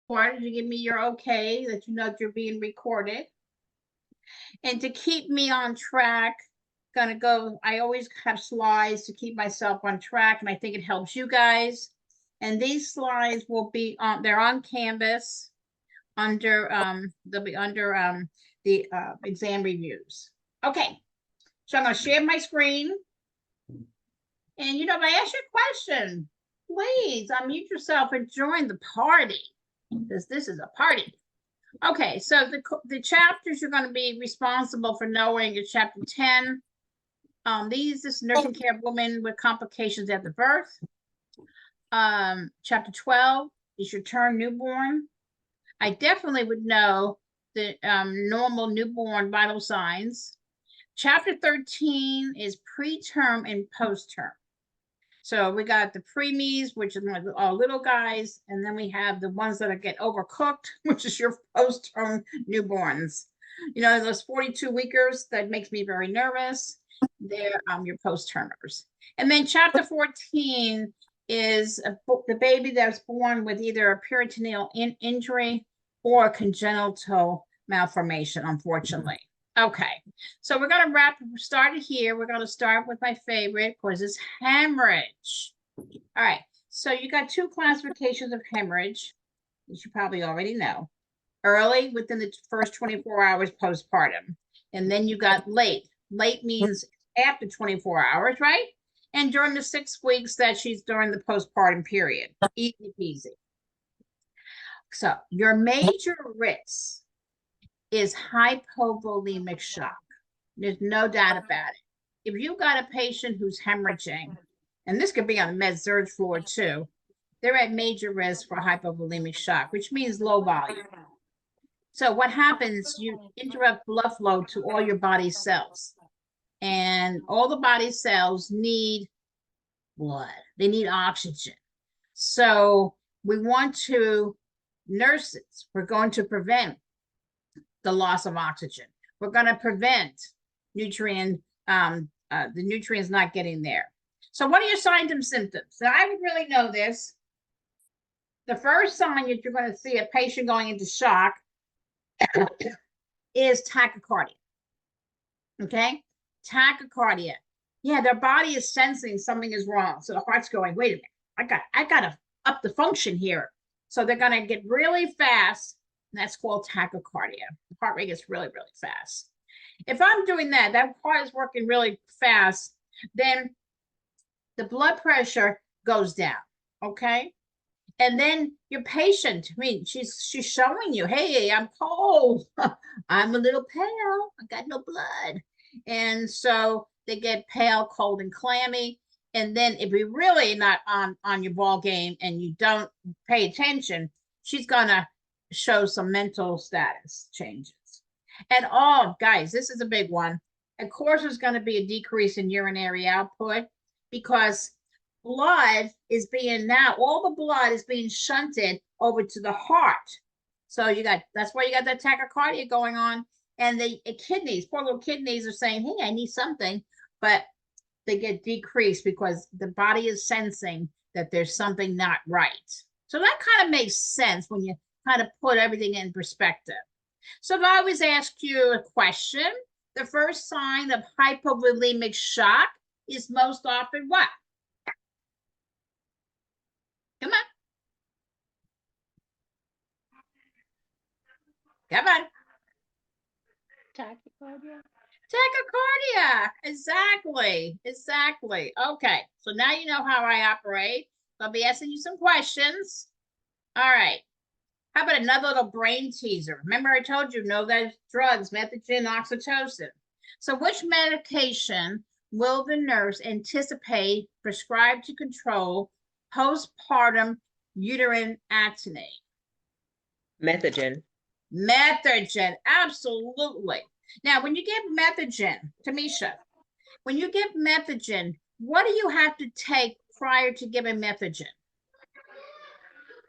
Or you give me your okay that you know that you're being recorded. And to keep me on track, gonna go, I always have slides to keep myself on track, and I think it helps you guys. And these slides will be on, they're on Canvas under, they'll be under the exam reviews. Okay, so I'm gonna share my screen. And if I ask you a question, please unmute yourself and join the party, because this is a party. Okay, so the chapters you're going to be responsible for knowing is chapter 10. This is nursing care of women with complications after birth. Chapter 12 is your term newborn. I definitely would know the normal newborn vital signs. Chapter 13 is preterm and postterm. So we got the preemies, which are all little guys, and then we have the ones that get overcooked, which is your post-term newborns. Those 42 weekers, that makes me very nervous. They're your post-termers. And then chapter 14 is the baby that's born with either a peritoneal injury or a congenital malformation, unfortunately. Okay, so we're going to start it here. We're going to start with my favorite, because it's hemorrhage. All right, so you got two classifications of hemorrhage, which you probably already know. Early, within the first 24 hours postpartum. And then you got late. Late means after 24 hours, right? And during the 6 weeks that she's during the postpartum period. Easy peasy. So your major risks is hypovolemic shock. There's no doubt about it. If you got a patient who's hemorrhaging, and this could be on the med-surg floor too, they're at major risk for hypovolemic shock, which means low volume. So what happens, you interrupt blood flow to all your body cells. And all the body cells need blood. They need oxygen. So we want to, nurses, we're going to prevent the loss of oxygen. We're going to prevent the nutrients not getting there. So what are your signs and symptoms? Now, I would really know this. The first sign that you're going to see a patient going into shock is tachycardia. Okay? Tachycardia. Yeah, their body is sensing something is wrong. So the heart's going, wait a minute, I got to up the function here. So they're going to get really fast. And that's called tachycardia. The heart rate gets really, really fast. If I'm doing that heart is working really fast, then the blood pressure goes down, okay? And then your patient, she's showing you, hey, I'm cold. I'm a little pale. I got no blood. And so they get pale, cold, and clammy. And then if you're really not on your ball game and you don't pay attention, she's going to show some mental status changes. And guys, this is a big one. Of course, there's going to be a decrease in urinary output, because blood is all the blood is being shunted over to the heart. So that's why you got that tachycardia going on. And the kidneys, poor little kidneys, are saying, hey, I need something, but they get decreased because the body is sensing that there's something not right. So that kind of makes sense when you kind of put everything in perspective. So if I was asked you a question, the first sign of hypovolemic shock is most often what? Come on. Come on. Tachycardia. Tachycardia. Exactly. Okay. So now you know how I operate. I'll be asking you some questions. All right. How about another little brain teaser? Remember I told you, know those drugs, methogen, oxytocin. So which medication will the nurse anticipate prescribed to control postpartum uterine atony? Methogen. Methogen, absolutely. Now, when you give methogen, Tamisha, when you give methogen, what do you have to take prior to giving methogen?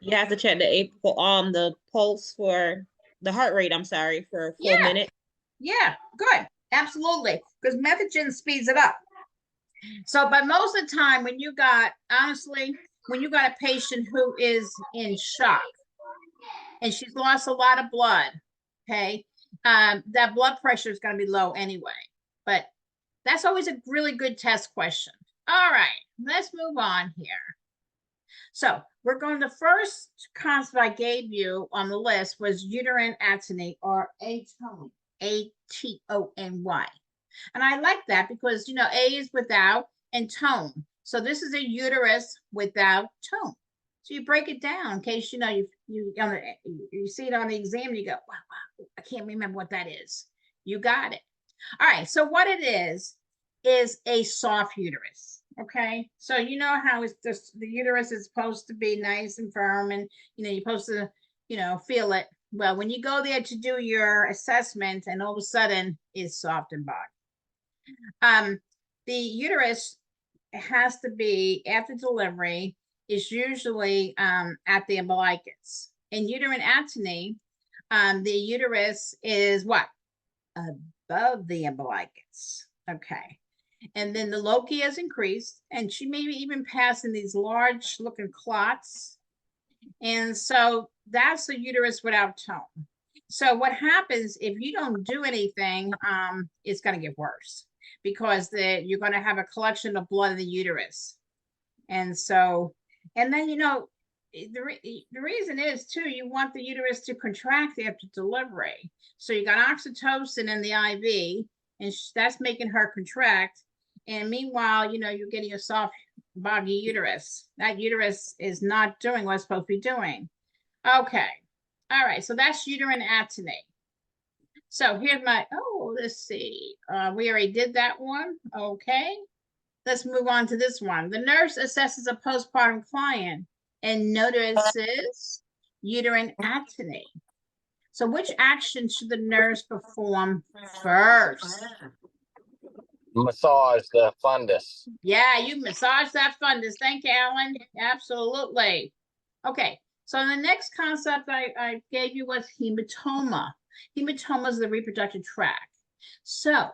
You have to check the pulse for the heart rate, for a full minute. Yeah, good. Absolutely. Because methogen speeds it up. So, but most of the time when you got a patient who is in shock, and she's lost a lot of blood, okay, that blood pressure is going to be low anyway. But that's always a really good test question. All right, let's move on here. So we're going, the first concept I gave you on the list was uterine atony, or atony, A-T-O-N-Y. And I like that because, you know, A is without and tone. So this is a uterus without tone. So you break it down in case, you know, you see it on the exam and you go, wow, I can't remember what that is. You got it. All right, so what it is a soft uterus. Okay, so you know how it's just the uterus is supposed to be nice and firm, and you know you're supposed to, you know, feel it. Well, when you go there to do your assessment, and all of a sudden it's soft and boggy. The uterus has to be after delivery is usually at the umbilicus. In uterine atony, the uterus is what? Above the umbilicus. Okay. And then the loci has increased, and she may be even passing these large looking clots. And so that's the uterus without tone. So what happens if you don't do anything, it's going to get worse because you're going to have a collection of blood in the uterus. And so, and then, you know, the reason is too, you want the uterus to contract after delivery. So you got oxytocin in the IV, and that's making her contract. And meanwhile, you know, you're getting a soft, boggy uterus. That uterus is not doing what it's supposed to be doing. Okay. All right. So that's uterine atony. So here's my, let's see. We already did that one. Okay. Let's move on to this one. The nurse assesses a postpartum client and notices uterine atony. So which action should the nurse perform first? Massage the fundus. Yeah, you massage that fundus. Thank you, Alan. Absolutely. Okay, so the next concept I gave you was hematoma. Hematoma is the reproductive tract. So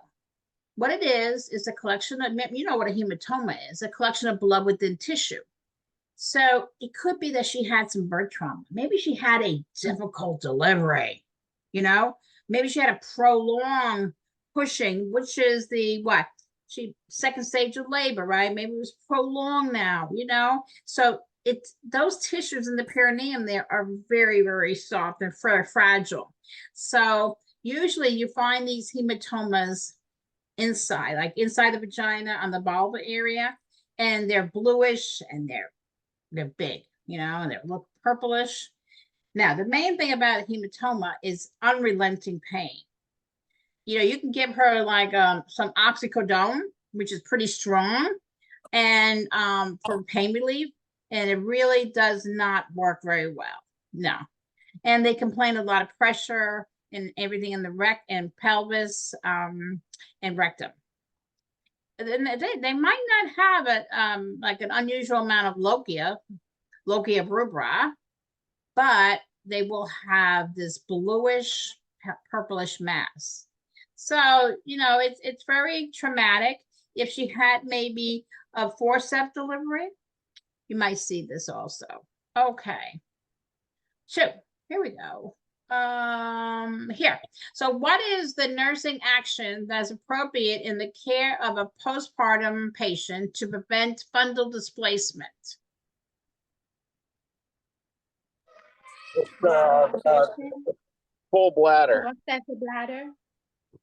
what it is a collection of, you know what a hematoma is, a collection of blood within tissue. So it could be that she had some birth trauma. Maybe she had a difficult delivery, you know, maybe she had a prolonged pushing, which is the what? Second stage of labor, right? Maybe it was prolonged now, you know? So it's those tissues in the perineum there are very, very soft and fragile. So usually you find these hematomas inside, like inside the vagina on the vulva area, and they're bluish and they're big, you know, and they look purplish. Now, the main thing about a hematoma is unrelenting pain. You know, you can give her like some oxycodone, which is pretty strong, and for pain relief, and it really does not work very well. No. And they complain a lot of pressure and everything in the rectum and pelvis and rectum. They might not have it like an unusual amount of lochia rubra, but they will have this bluish purplish mass. So, you know, it's very traumatic. If she had maybe a forceps delivery, you might see this also. Okay. So here we go. Here. So what is the nursing action that's appropriate in the care of a postpartum patient to prevent fundal displacement? Full bladder. That's the bladder.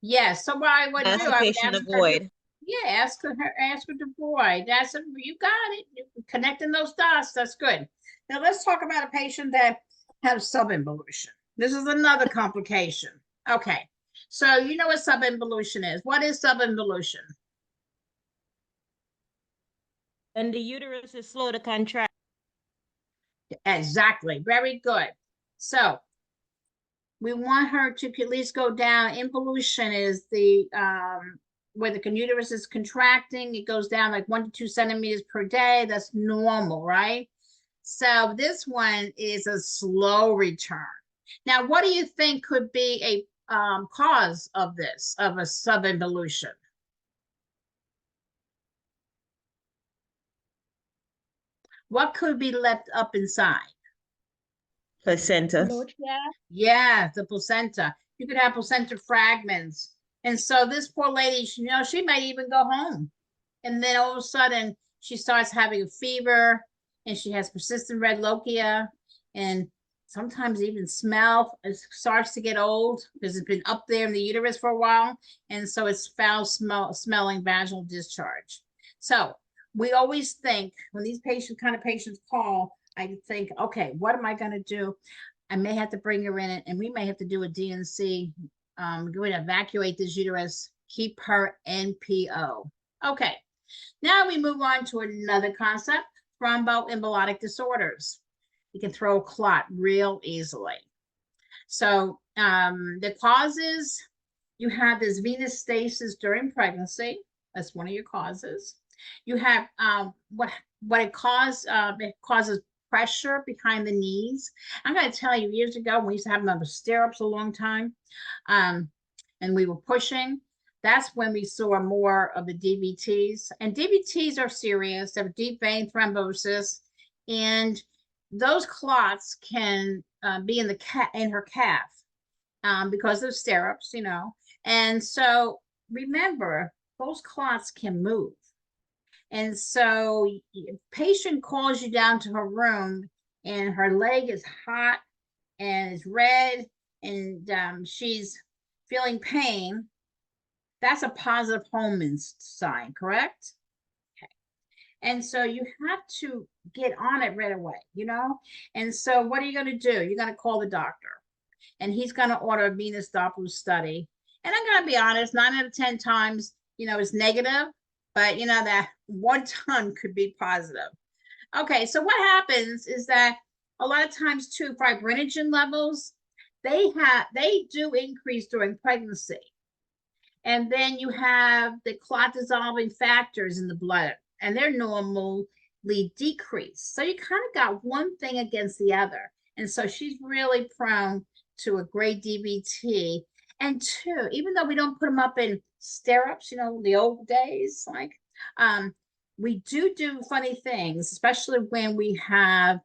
Yes. So what I would do, I would Patient ask her avoid. yeah, ask her to void. That's a, you got it. You're connecting those dots. That's good. Now let's talk about a patient that has subinvolution. This is another complication. Okay. So you know what subinvolution is. What is subinvolution? And the uterus is slow to contract. Exactly. Very good. So we want her to at least go down. Involution is the where the uterus is contracting. It goes down like 1 to 2 centimeters per day. That's normal, right? So this one is a slow return. Now, what do you think could be a cause of this, of a subinvolution? What could be left up inside? Placenta. Yeah, the placenta. You could have placenta fragments. And so this poor lady, she might even go home. And then all of a sudden she starts having a fever and she has persistent red lochia and sometimes even smell. It starts to get old because it's been up there in the uterus for a while. And so it's foul smelling vaginal discharge. So we always think when these kind of patients call, I think, okay, what am I going to do? I may have to bring her in and we may have to do a DNC. Going to evacuate this uterus, keep her NPO. Okay, now we move on to another concept, thromboembolic disorders. You can throw a clot real easily. So the causes, you have this venous stasis during pregnancy. That's one of your causes. You have what it causes pressure behind the knees. I'm going to tell you, years ago, we used to have them on the stirrups a long time, and we were pushing. That's when we saw more of the DVTs. And DVTs are serious. They're deep vein thrombosis, and those clots can be in her calf because of stirrups, And so remember, those clots can move. And so patient calls you down to her room and her leg is hot and is red and she's feeling pain. That's a positive Holman sign, correct? Okay. And so you have to get on it right away, And so what are you going to do? You're going to call the doctor and he's going to order a venous Doppler study. And I'm going to be honest, 9 out of 10 times, it's negative, but that one time could be positive. Okay, so what happens is that a lot of times too, fibrinogen levels, they do increase during pregnancy. And then you have the clot dissolving factors in the blood, and they're normally decreased. So you kind of got one thing against the other. And so she's really prone to a great DVT. And two, even though we don't put them up in stirrups, the old days, like we do funny things, especially when we have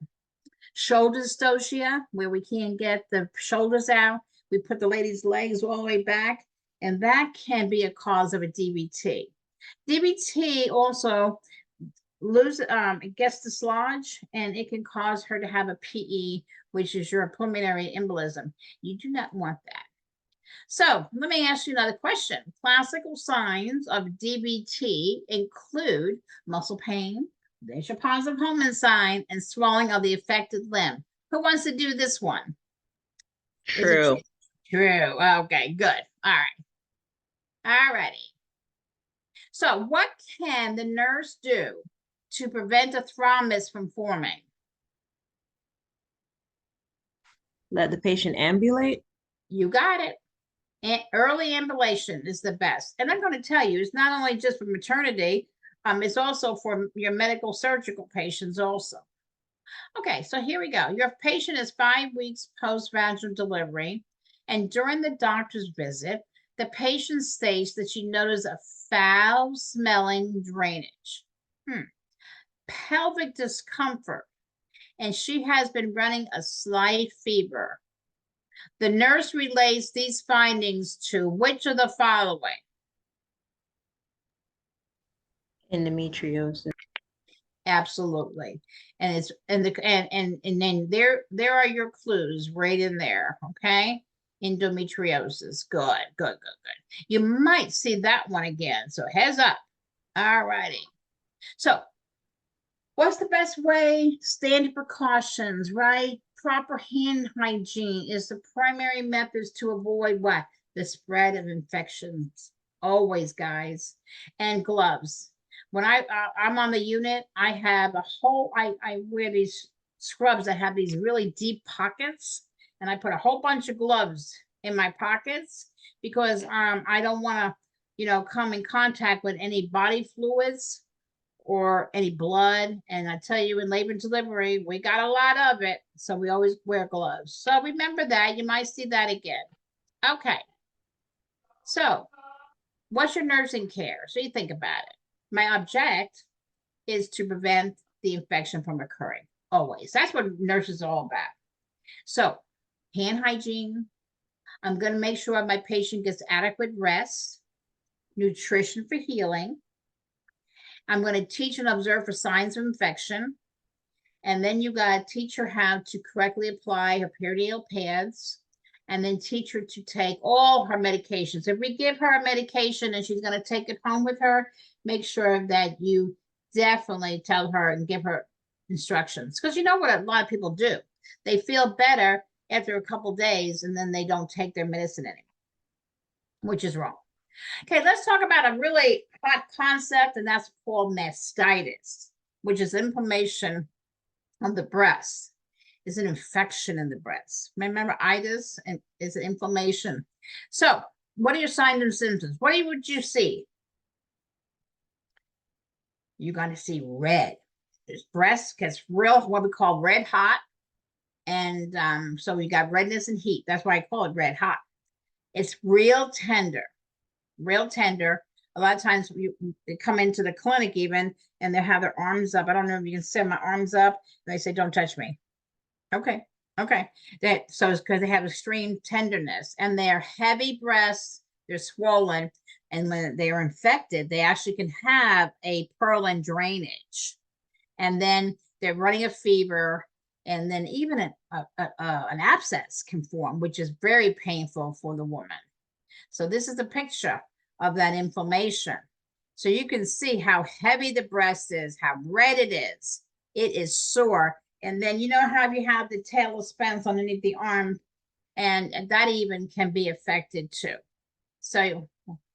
shoulder dystocia, where we can't get the shoulders out. We put the lady's legs all the way back, and that can be a cause of a DVT. DVT also it gets dislodged, and it can cause her to have a PE, which is your pulmonary embolism. You do not want that. So let me ask you another question. Classical signs of DVT include muscle pain, there's your positive Holman sign, and swelling of the affected limb. Who wants to do this one? True. True. Okay, good. All right. All righty. So what can the nurse do to prevent a thrombus from forming? Let the patient ambulate. You got it. And early ambulation is the best. And I'm going to tell you, it's not only just for maternity, it's also for your medical surgical patients also. Okay, so here we go. Your patient is 5 weeks post-vaginal delivery, and during the doctor's visit, the patient states that she noticed a foul-smelling drainage, pelvic discomfort, and she has been running a slight fever. The nurse relays these findings to which of the following? Endometriosis. Absolutely. And it's and then there are your clues right in there. Okay. Endometriosis. Good. You might see that one again. So heads up. All righty. So what's the best way? Standard precautions, right? Proper hand hygiene is the primary methods to avoid what? The spread of infections. Always, guys. And gloves. When I'm on the unit, I have I wear these scrubs that have these really deep pockets, and I put a whole bunch of gloves in my pockets because I don't want to, come in contact with any body fluids or any blood. And I tell you, in labor and delivery, we got a lot of it, so we always wear gloves. So remember that. You might see that again. Okay. So what's your nursing care? So you think about it. My object is to prevent the infection from occurring, always. That's what nurses are all about. So hand hygiene. I'm going to make sure my patient gets adequate rest, nutrition for healing. I'm going to teach and observe for signs of infection. And then you got to teach her how to correctly apply her perinatal pads, and then teach her to take all her medications. If we give her a medication and she's going to take it home with her, make sure that you definitely tell her and give her instructions. Because you know what a lot of people do? They feel better after a couple days and then they don't take their medicine anymore, which is wrong. Okay, let's talk about a really hot concept, and that's called mastitis, which is inflammation of the breast. Is an infection in the breast. Remember, itis and is an inflammation. So, what are your signs and symptoms? What would you see? You're going to see red. This breast gets real, what we call red hot, and so we got redness and heat. That's why I call it red hot. It's real tender, real tender. A lot of times they come into the clinic even, and they have their arms up. I don't know if you can see my arms up. And they say, "Don't touch me." Okay. So it's because they have extreme tenderness, and they're heavy breasts, they're swollen, and when they are infected, they actually can have a purulent drainage, and then they're running a fever, and then even an abscess can form, which is very painful for the woman. So this is a picture of that inflammation. So you can see how heavy the breast is, how red it is. It is sore. And then you know how you have the tail of Spence underneath the arm, and that even can be affected too. So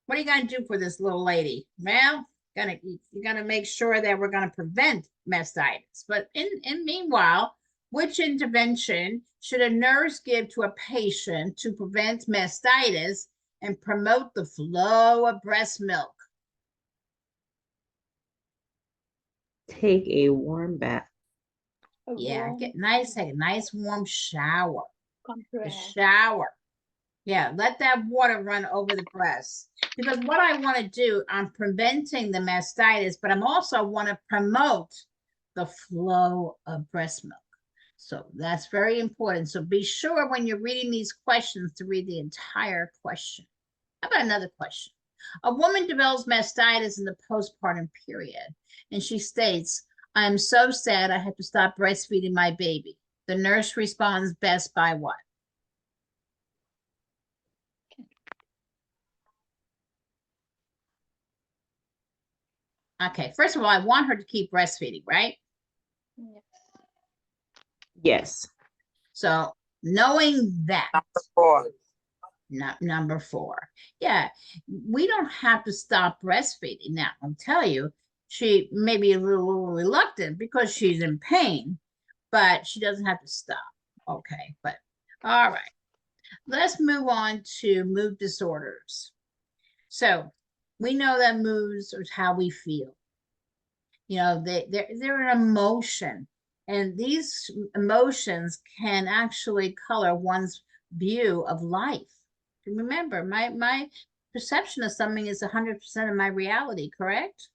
what are you going to do for this little lady? Well, you're gonna make sure that we're going to prevent mastitis. But in meanwhile, which intervention should a nurse give to a patient to prevent mastitis and promote the flow of breast milk? Take a warm bath. Yeah, take a nice warm shower. A Compress. shower. Yeah, let that water run over the breast. Because what I want to do, I'm preventing the mastitis, but I'm also want to promote the flow of breast milk. So that's very important. So be sure when you're reading these questions to read the entire question. How about another question? A woman develops mastitis in the postpartum period, and she states, "I'm so sad I have to stop breastfeeding my baby." The nurse responds best by what? Okay, first of all, I want her to keep breastfeeding, right? Yes. Yes. So knowing that, Number 4. number 4, yeah, we don't have to stop breastfeeding. Now, I'll tell you, she may be a little reluctant because she's in pain, but she doesn't have to stop. Okay, but all right. Let's move on to mood disorders. So we know that moods are how we feel. You know, they're an emotion, and these emotions can actually color one's view of life. Remember, my perception of something is 100% of my reality, correct?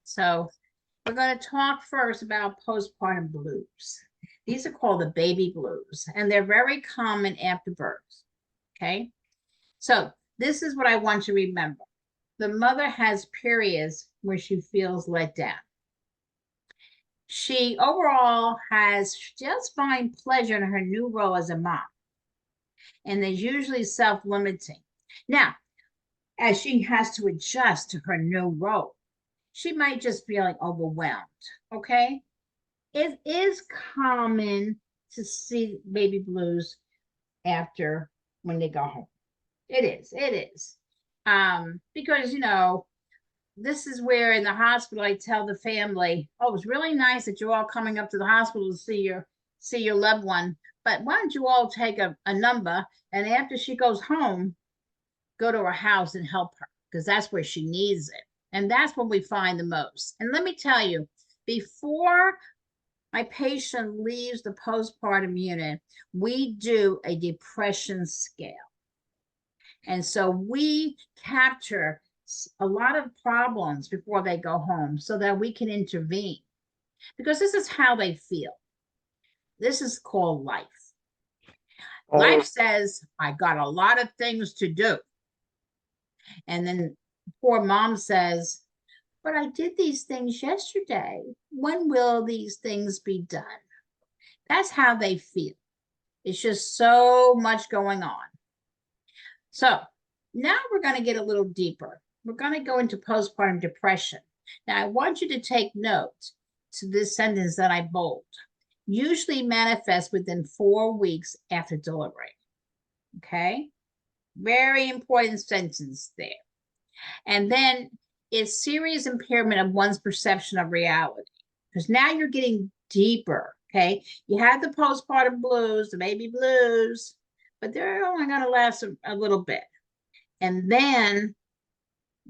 So we're going to talk first about postpartum blues. These are called the baby blues, and they're very common after birth. Okay, so this is what I want you to remember. The mother has periods where she feels let down. She overall has just fine pleasure in her new role as a mom, and is usually self-limiting. Now, as she has to adjust to her new role, she might just feeling overwhelmed. Okay, it is common to see baby blues after when they go home. It is. Because you know, this is where in the hospital I tell the family, "Oh, it's really nice that you're all coming up to the hospital to see your loved one, but why don't you all take a number, and after she goes home, go to her house and help her, because that's where she needs it." And that's what we find the most. And let me tell you, before my patient leaves the postpartum unit, we do a depression scale. And so we capture a lot of problems before they go home so that we can intervene, because this is how they feel. This is called life. Life says, I got a lot of things to do. And then poor mom says, but I did these things yesterday. When will these things be done? That's how they feel. It's just so much going on. So now we're going to get a little deeper. We're going to go into postpartum depression. Now, I want you to take note to this sentence that I bold. Usually manifests within 4 weeks after delivery. Okay? Very important sentence there. And then it's serious impairment of one's perception of reality. Because now you're getting deeper. Okay? You have the postpartum blues, the baby blues, but they're only going to last a little bit. And then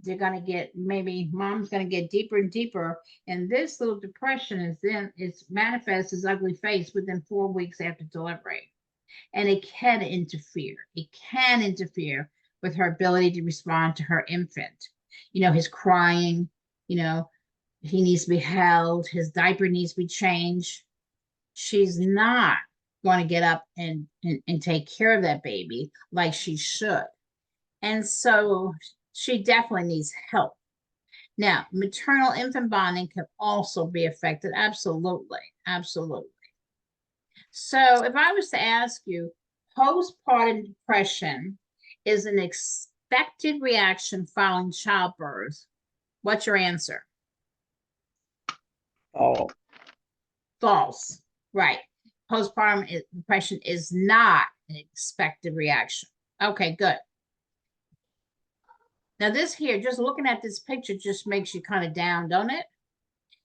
they're going to get, maybe mom's going to get deeper and deeper. And this little depression is then, it's manifests as ugly face within 4 weeks after delivery. And it can interfere. It can interfere with her ability to respond to her infant. You know, his crying, you know, he needs to be held, his diaper needs to be changed. She's not going to get up and take care of that baby like she should. And so she definitely needs help. Now, maternal infant bonding can also be affected. Absolutely. Absolutely. So if I was to ask you, postpartum depression is an expected reaction following childbirth, what's your answer? Oh, False. Right. Postpartum depression is not an expected reaction. Okay, good. Now this here, just looking at this picture just makes you kind of down, don't it?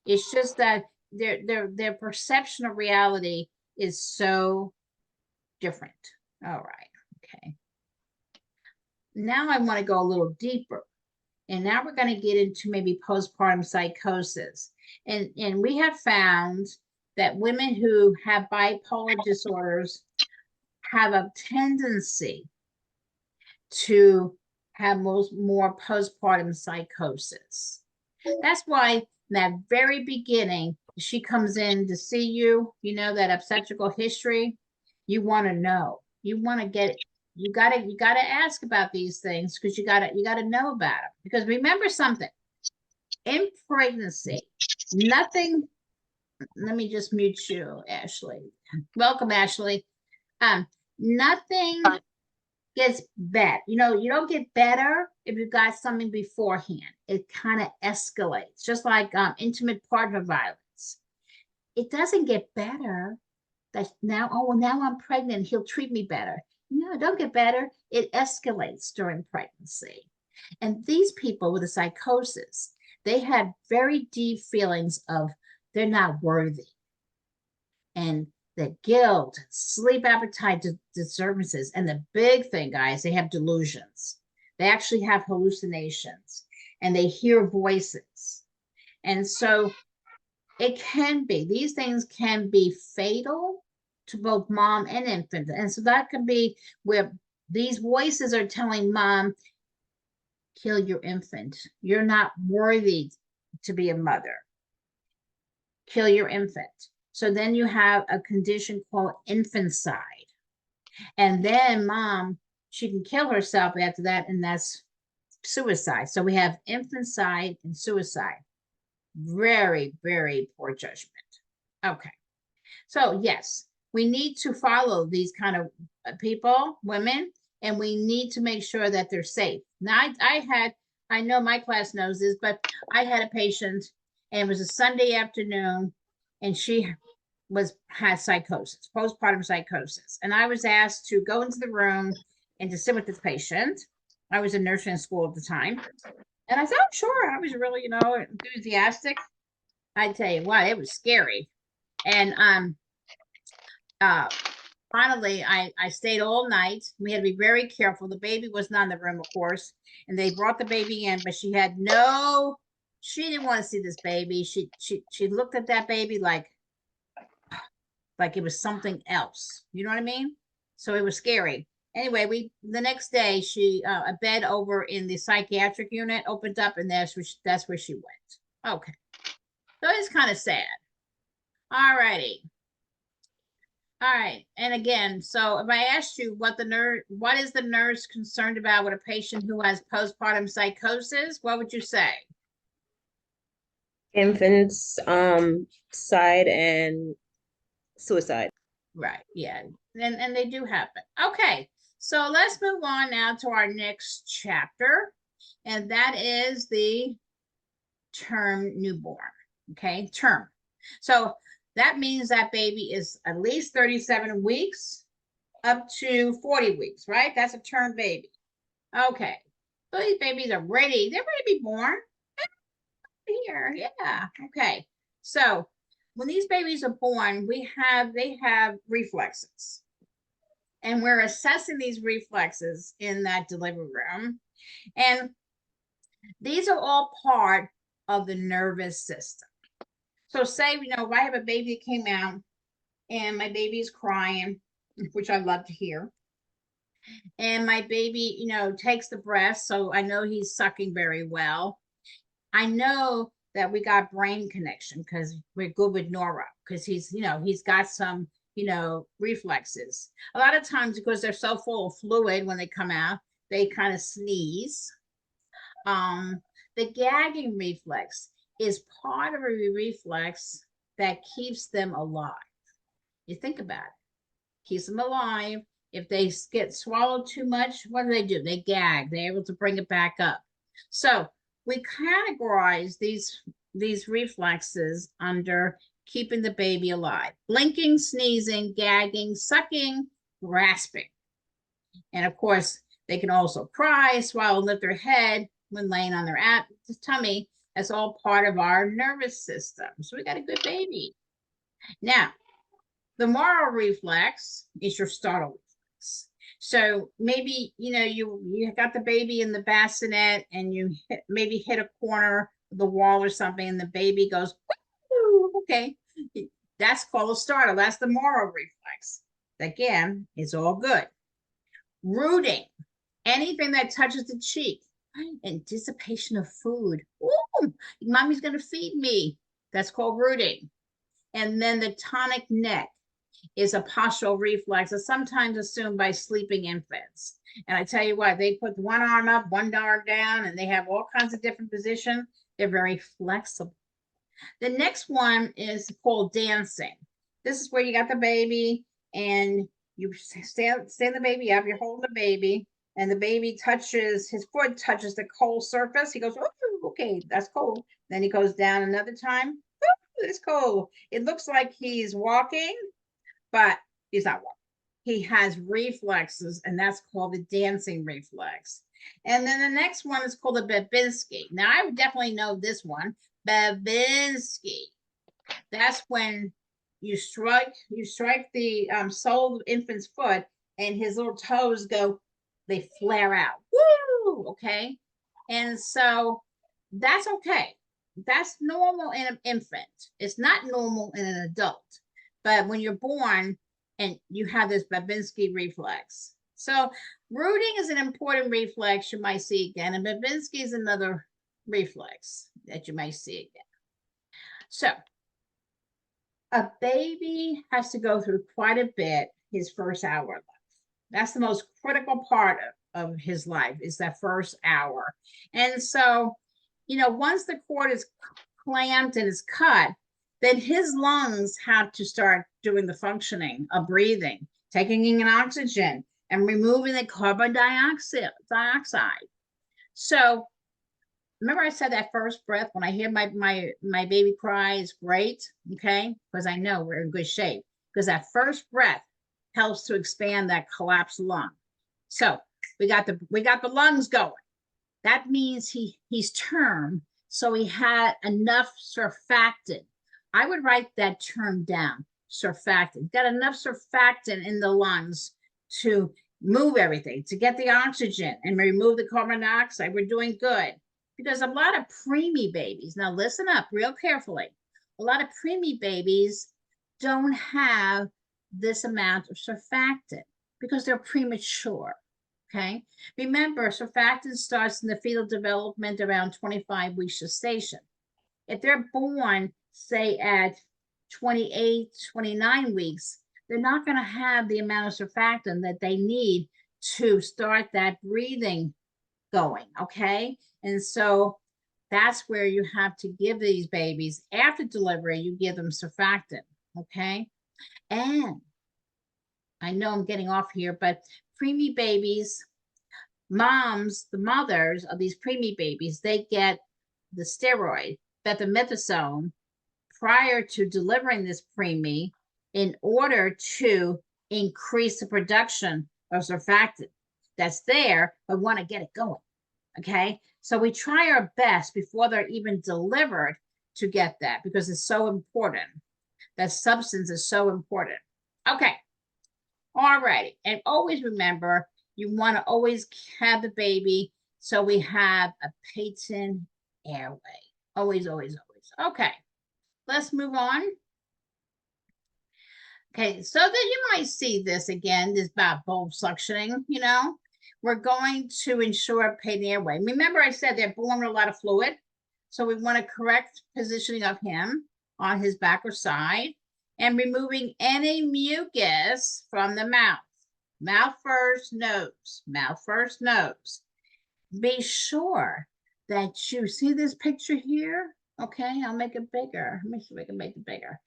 It's just that their perception of reality is so different. All right, okay. Now I want to go a little deeper. And now we're going to get into maybe postpartum psychosis. And we have found that women who have bipolar disorders have a tendency to have more postpartum psychosis. That's why in that very beginning, she comes in to see you, you know, that obstetrical history, you want to know. You want to get it. You gotta ask about these things because you gotta know about them. Because remember something, in pregnancy, nothing. Let me just mute you, Ashley. Welcome, Ashley. Nothing gets better. You know, you don't get better if you got something beforehand. It kind of escalates, just like intimate partner violence. It doesn't get better. That now, oh, now I'm pregnant, he'll treat me better. No, don't get better. It escalates during pregnancy. And these people with a psychosis, they have very deep feelings of they're not worthy. And the guilt, sleep appetite disturbances, and the big thing, guys, they have delusions. They actually have hallucinations and they hear voices. And so it can be, these things can be fatal to both mom and infant. And so that can be where these voices are telling mom, kill your infant. You're not worthy to be a mother. Kill your infant. So then you have a condition called infanticide. And then mom, she can kill herself after that, and that's suicide. So we have infanticide and suicide. Very, very poor judgment. Okay. So yes, we need to follow these kind of people, women, and we need to make sure that they're safe. Now, I know my class knows this, but I had a patient, and it was a Sunday afternoon, and she had psychosis, postpartum psychosis. And I was asked to go into the room and to sit with this patient. I was in nursing school at the time. And I thought, oh, sure, I was really, you know, enthusiastic. I tell you what, it was scary. And finally, I stayed all night. We had to be very careful. The baby was not in the room, of course, and they brought the baby in, but she had she didn't want to see this baby. She looked at that baby like it was something else. You know what I mean? So it was scary. Anyway, the next day a bed over in the psychiatric unit opened up, and that's where she went. Okay, so it's kind of sad. All righty. All right, and again, so if I asked you what is the nurse concerned about with a patient who has postpartum psychosis, what would you say? Infants, side and suicide. Right, yeah, and they do happen. Okay, so let's move on now to our next chapter, and that is the term newborn. Okay, term. So that means that baby is at least 37 weeks up to 40 weeks, right? That's a term baby. Okay. So these babies are ready. They're ready to be born. Here, yeah. Okay. So when these babies are born, they have reflexes. And we're assessing these reflexes in that delivery room. And these are all part of the nervous system. So say, if I have a baby that came out and my baby is crying, which I love to hear. And my baby, takes the breast, so I know he's sucking very well. I know that we got brain connection because we're good with neuro because he's got some, reflexes. A lot of times because they're so full of fluid when they come out, they kind of sneeze. The gagging reflex is part of a reflex that keeps them alive. You think about it, keeps them alive. If they get swallowed too much, what do? They gag. They're able to bring it back up. So we categorize these reflexes under keeping the baby alive: blinking, sneezing, gagging, sucking, grasping. And of course, they can also cry, swallow, lift their head when laying on their tummy. That's all part of our nervous system. So we got a good baby. Now, the moral reflex is your startle reflex. So maybe, you got the baby in the bassinet and you maybe hit a corner of the wall or something and the baby goes, okay. That's called a startle. That's the moral reflex. Again, it's all good. Rooting, anything that touches the cheek. Anticipation of food. Ooh, mommy's going to feed me. That's called rooting. And then the tonic neck is a postural reflex that's sometimes assumed by sleeping infants. And I tell you what, they put one arm up, one arm down, and they have all kinds of different positions. They're very flexible. The next one is called dancing. This is where you got the baby and you stand the baby up, you're holding the baby, and the baby his foot touches the cold surface. He goes, oh, okay, that's cold. Then he goes down another time. Oh, it's cold. It looks like he's walking, but he's not walking. He has reflexes, and that's called the dancing reflex. And then the next one is called the Babinski. Now, I would definitely know this one. Babinski. That's when you strike the sole of infant's foot, and his little toes they flare out. Woo! Okay. And so that's okay. That's normal in an infant. It's not normal in an adult. But when you're born and you have this Babinski reflex. So rooting is an important reflex you might see again, and Babinski is another reflex that you might see again. So a baby has to go through quite a bit his first hour of life. That's the most critical part of his life, is that first hour. And so, once the cord is clamped and is cut, then his lungs have to start doing the functioning of breathing, taking in oxygen and removing the carbon dioxide. So remember I said that first breath, when I hear my baby cry, is great, okay? Because I know we're in good shape, because that first breath helps to expand that collapsed lung. So we got the lungs going. That means he's term, so he had enough surfactant. I would write that term down, surfactant. Got enough surfactant in the lungs to move everything, to get the oxygen and remove the carbon dioxide. We're doing good. Because a lot of preemie babies, now listen up real carefully, a lot of preemie babies don't have this amount of surfactant because they're premature, okay? Remember, surfactant starts in the fetal development around 25 weeks gestation. If they're born, say at 28, 29 weeks, they're not going to have the amount of surfactant that they need to start that breathing going, okay? And so that's where you have to give these babies, after delivery, you give them surfactant, okay? And I know I'm getting off here, but preemie babies, moms, the mothers of these preemie babies, they get the steroid, betamethasone, prior to delivering this preemie in order to increase the production of surfactant that's there, but want to get it going. Okay, so we try our best before they're even delivered to get that, because it's so important. That substance is so important. Okay, all righty, and always remember, you want to always have the baby so we have a patent airway. Always, always, always. Okay, let's move on. Okay, so that you might see this again, this about bulb suctioning, you know. We're going to ensure patent airway. Remember I said they're born with a lot of fluid. So we want a correct positioning of him on his back or side and removing any mucus from the mouth. Mouth first, nose. Mouth first, nose. Be sure that you see this picture here. Okay, I'll make it bigger. Let me see if I can make it bigger.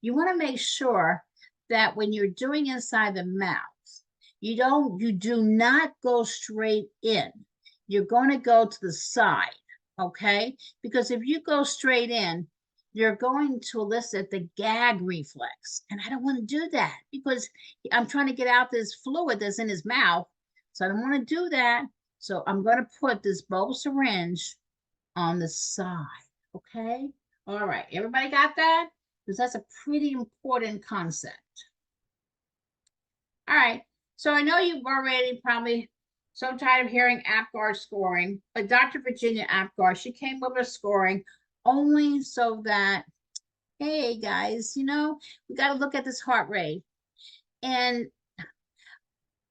You want to make sure that when you're doing inside the mouth, you do not go straight in. You're going to go to the side, okay? Because if you go straight in, you're going to elicit the gag reflex. And I don't want to do that because I'm trying to get out this fluid that's in his mouth. So I don't want to do that. So I'm going to put this bulb syringe on the side, okay? All right, everybody got that? Because that's a pretty important concept. All right, so I know you've already probably so tired of hearing APGAR scoring, but Dr. Virginia APGAR, she came up with scoring only so that, hey guys, you know, we got to look at this heart rate and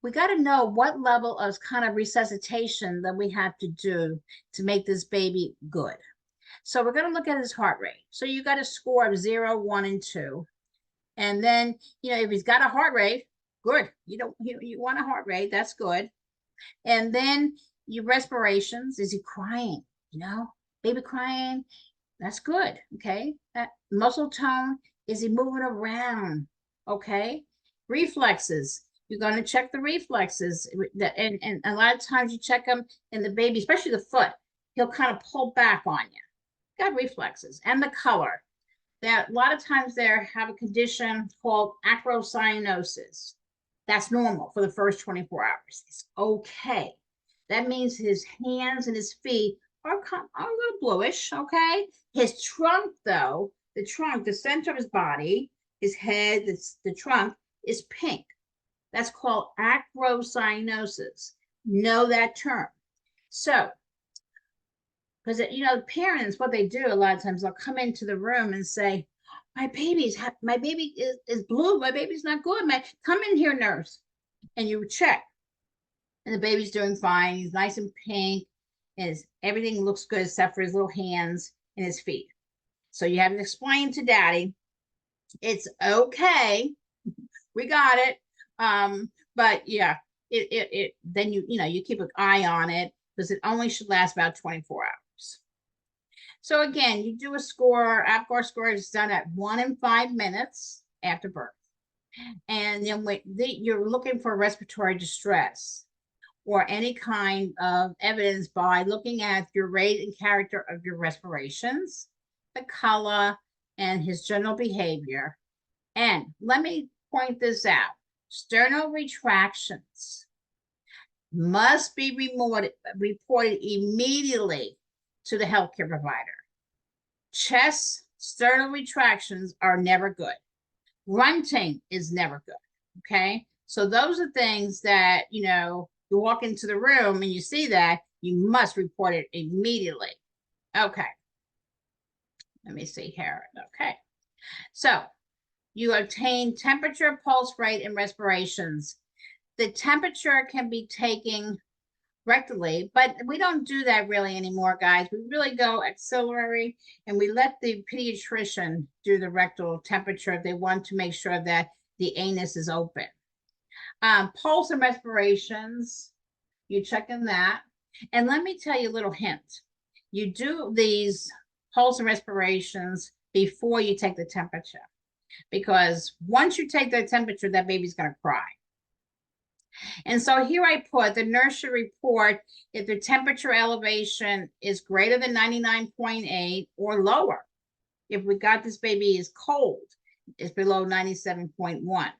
we got to know what level of kind of resuscitation that we have to do to make this baby good. So we're going to look at his heart rate. So you got a score of 0, 1, and 2. And then, you know, if he's got a heart rate, good. You want a heart rate, that's good. And then your respirations, is he crying? You know, baby crying, that's good. Okay. That muscle tone, is he moving around? Okay. Reflexes, you're going to check the reflexes. And a lot of times you check them in the baby, especially the foot, he'll kind of pull back on you. Got reflexes. And the color, that a lot of times they have a condition called acrocyanosis. That's normal for the first 24 hours. It's okay. That means his hands and his feet are a little bluish, okay? His trunk, though, the center of his body, his head, the trunk is pink. That's called acrocyanosis. Know that term. So, because, you know, parents, what they do a lot of times, they'll come into the room and say, my baby is blue. My baby's not good. Come in here, nurse. And you check. And the baby's doing fine. He's nice and pink. And everything looks good except for his little hands and his feet. So you have to explain to daddy, it's okay. We got it. But yeah, then you keep an eye on it because it only should last about 24 hours. So again, you do a score, APGAR score is done at 1 and 5 minutes after birth. And then you're looking for respiratory distress or any kind of evidence by looking at your rate and character of your respirations, the color, and his general behavior. And let me point this out. Sternal retractions must be reported immediately to the healthcare provider. Chest sternal retractions are never good. Grunting is never good, okay? So those are things that, you know, you walk into the room and you see that, you must report it immediately. Okay. Let me see here. Okay. So you obtain temperature, pulse rate, and respirations. The temperature can be taken rectally, but we don't do that really anymore, guys. We really go axillary and we let the pediatrician do the rectal temperature if they want to make sure that the anus is open. Pulse and respirations, you checking that. And let me tell you a little hint. You do these pulse and respirations before you take the temperature, because once you take the temperature, that baby's going to cry. And so here I put the nurse should report if the temperature elevation is greater than 99.8 or lower. If we got this baby is cold, it's below 97.1.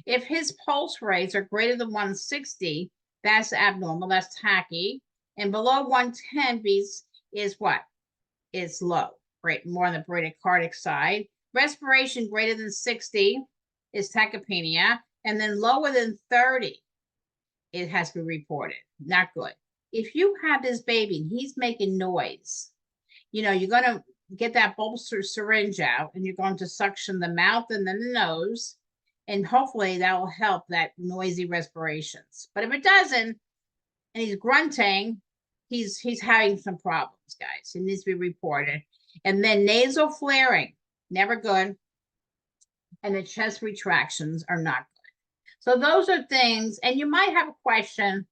If his pulse rates are greater than 160, that's abnormal, that's tachy. And below 110 is what? Is low, right? More on the bradycardic side. Respiration greater than 60 is tachypnea. And then lower than 30, it has to be reported. Not good. If you have this baby and he's making noise, you know, you're going to get that bolster syringe out and you're going to suction the mouth and then the nose. And hopefully that will help that noisy respirations. But if it doesn't, and he's grunting, he's having some problems, guys. It needs to be reported. And then nasal flaring, never good. And the chest retractions are not good. So those are things, and you might have a question,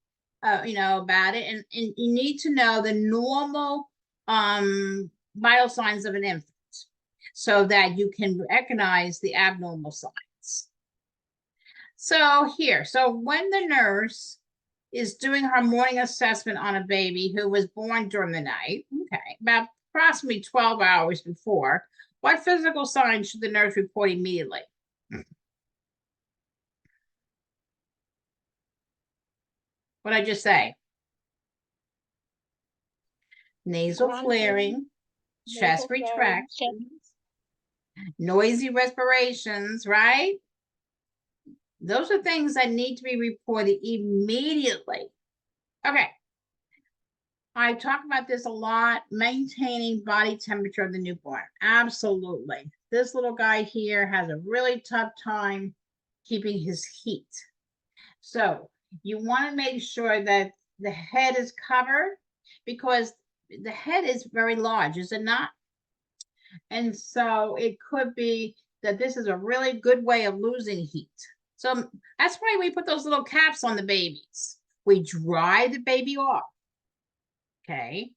you know, about it, and you need to know the normal vital signs of an infant so that you can recognize the abnormal signs. So here, so when the nurse is doing her morning assessment on a baby who was born during the night, okay, about approximately 12 hours before, what physical signs should the nurse report immediately? What did I just say? Nasal Grunting, flaring, chest nasal flaring, retractions, noisy respirations, right? Those are things that need to be reported immediately. Okay. I talk about this a lot, maintaining body temperature of the newborn. Absolutely. This little guy here has a really tough time keeping his heat. So you want to make sure that the head is covered, because the head is very large, is it not? And so it could be that this is a really good way of losing heat. So that's why we put those little caps on the babies. We dry the baby off, okay?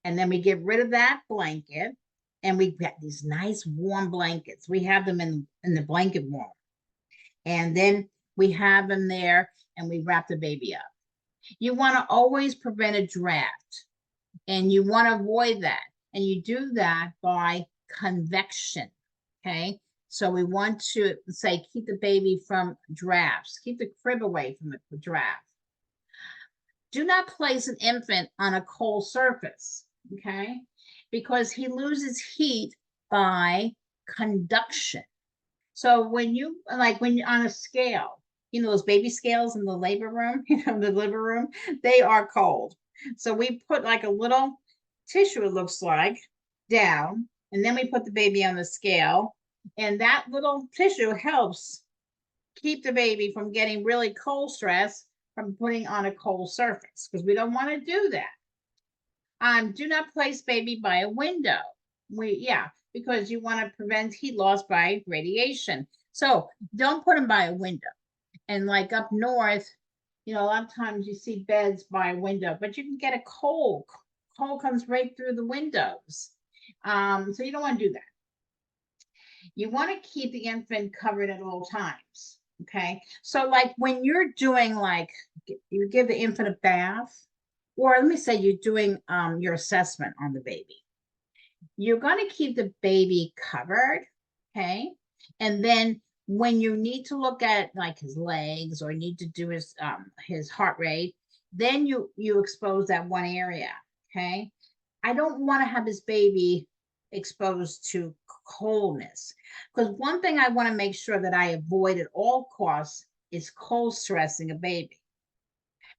And then we get rid of that blanket, and we get these nice warm blankets. We have them in the blanket warmer. And then we have them there, and we wrap the baby up. You want to always prevent a draft, and you want to avoid that. And you do that by convection, okay? So we want to say, keep the baby from drafts, keep the crib away from the draft. Do not place an infant on a cold surface, okay? Because he loses heat by conduction. So when you, like when you're on a scale, you know, those baby scales in the labor room, you know, the delivery room, they are cold. So we put like a little tissue, it looks like, down, and then we put the baby on the scale, and that little tissue helps keep the baby from getting really cold stress from putting on a cold surface, because we don't want to do that. Do not place baby by a window. Because you want to prevent heat loss by radiation. So don't put them by a window. And like up north, you know, a lot of times you see beds by a window, but you can get a cold. Cold comes right through the windows. So you don't want to do that. You want to keep the infant covered at all times. Okay. So like when you're doing, like, you give the infant a bath, or let me say you're doing your assessment on the baby, you're going to keep the baby covered. Okay. And then when you need to look at like his legs, or need to do his heart rate, then you expose that one area. Okay. I don't want to have this baby exposed to coldness, because one thing I want to make sure that I avoid at all costs is cold stressing a baby.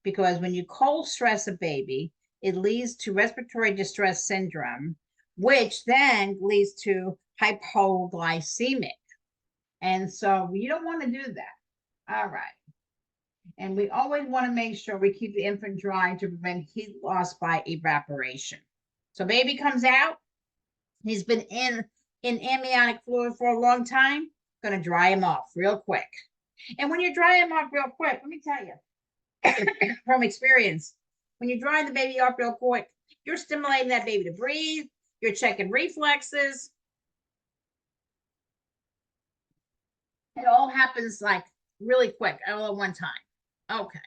Because when you cold stress a baby, it leads to respiratory distress syndrome, which then leads to hypoglycemic. And so you don't want to do that. All right. And we always want to make sure we keep the infant dry to prevent heat loss by evaporation. So baby comes out, he's been in amniotic fluid for a long time, Gonna dry them off real quick. And when you dry them off real quick, let me tell you from experience, when you dry the baby off real quick, you're stimulating that baby to breathe, you're checking reflexes. It all happens like really quick all at one time. Okay.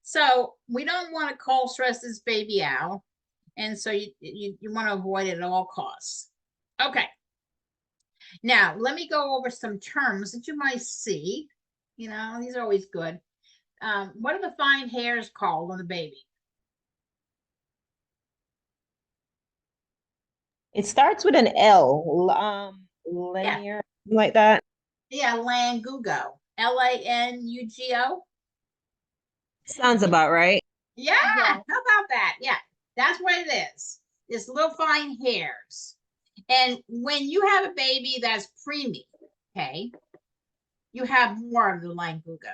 So we don't want to cold stress this baby out. And so you want to avoid it at all costs. Okay. Now, let me go over some terms that you might see. You know, these are always good. What are the fine hairs called on the baby? It starts with an L, linear, like that. Yeah, langugo. Langugo. Sounds about right. Yeah, how about that? Yeah, that's what it is. It's little fine hairs. And when you have a baby that's preemie, okay, you have more of the langugo.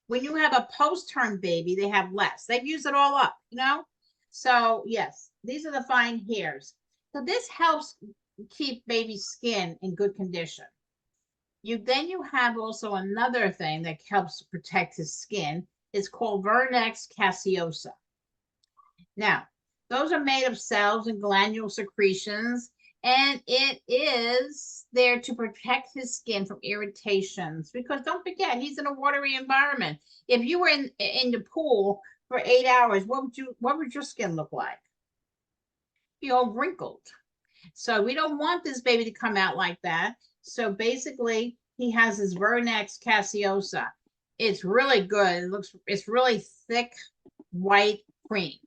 When you have a post-term baby, they have less. They've used it all up, you know? So yes, these are the fine hairs. So this helps keep baby skin in good condition. Then you have also another thing that helps protect his skin. It's called Vernix caseosa. Now, those are made of cells and glandular secretions, and it is there to protect his skin from irritations. Because don't forget, he's in a watery environment. If you were in the pool for 8 hours, what would your skin look like? Be all wrinkled. So we don't want this baby to come out like that. So basically, he has his Vernix caseosa. It's really good. It's really thick, white cream.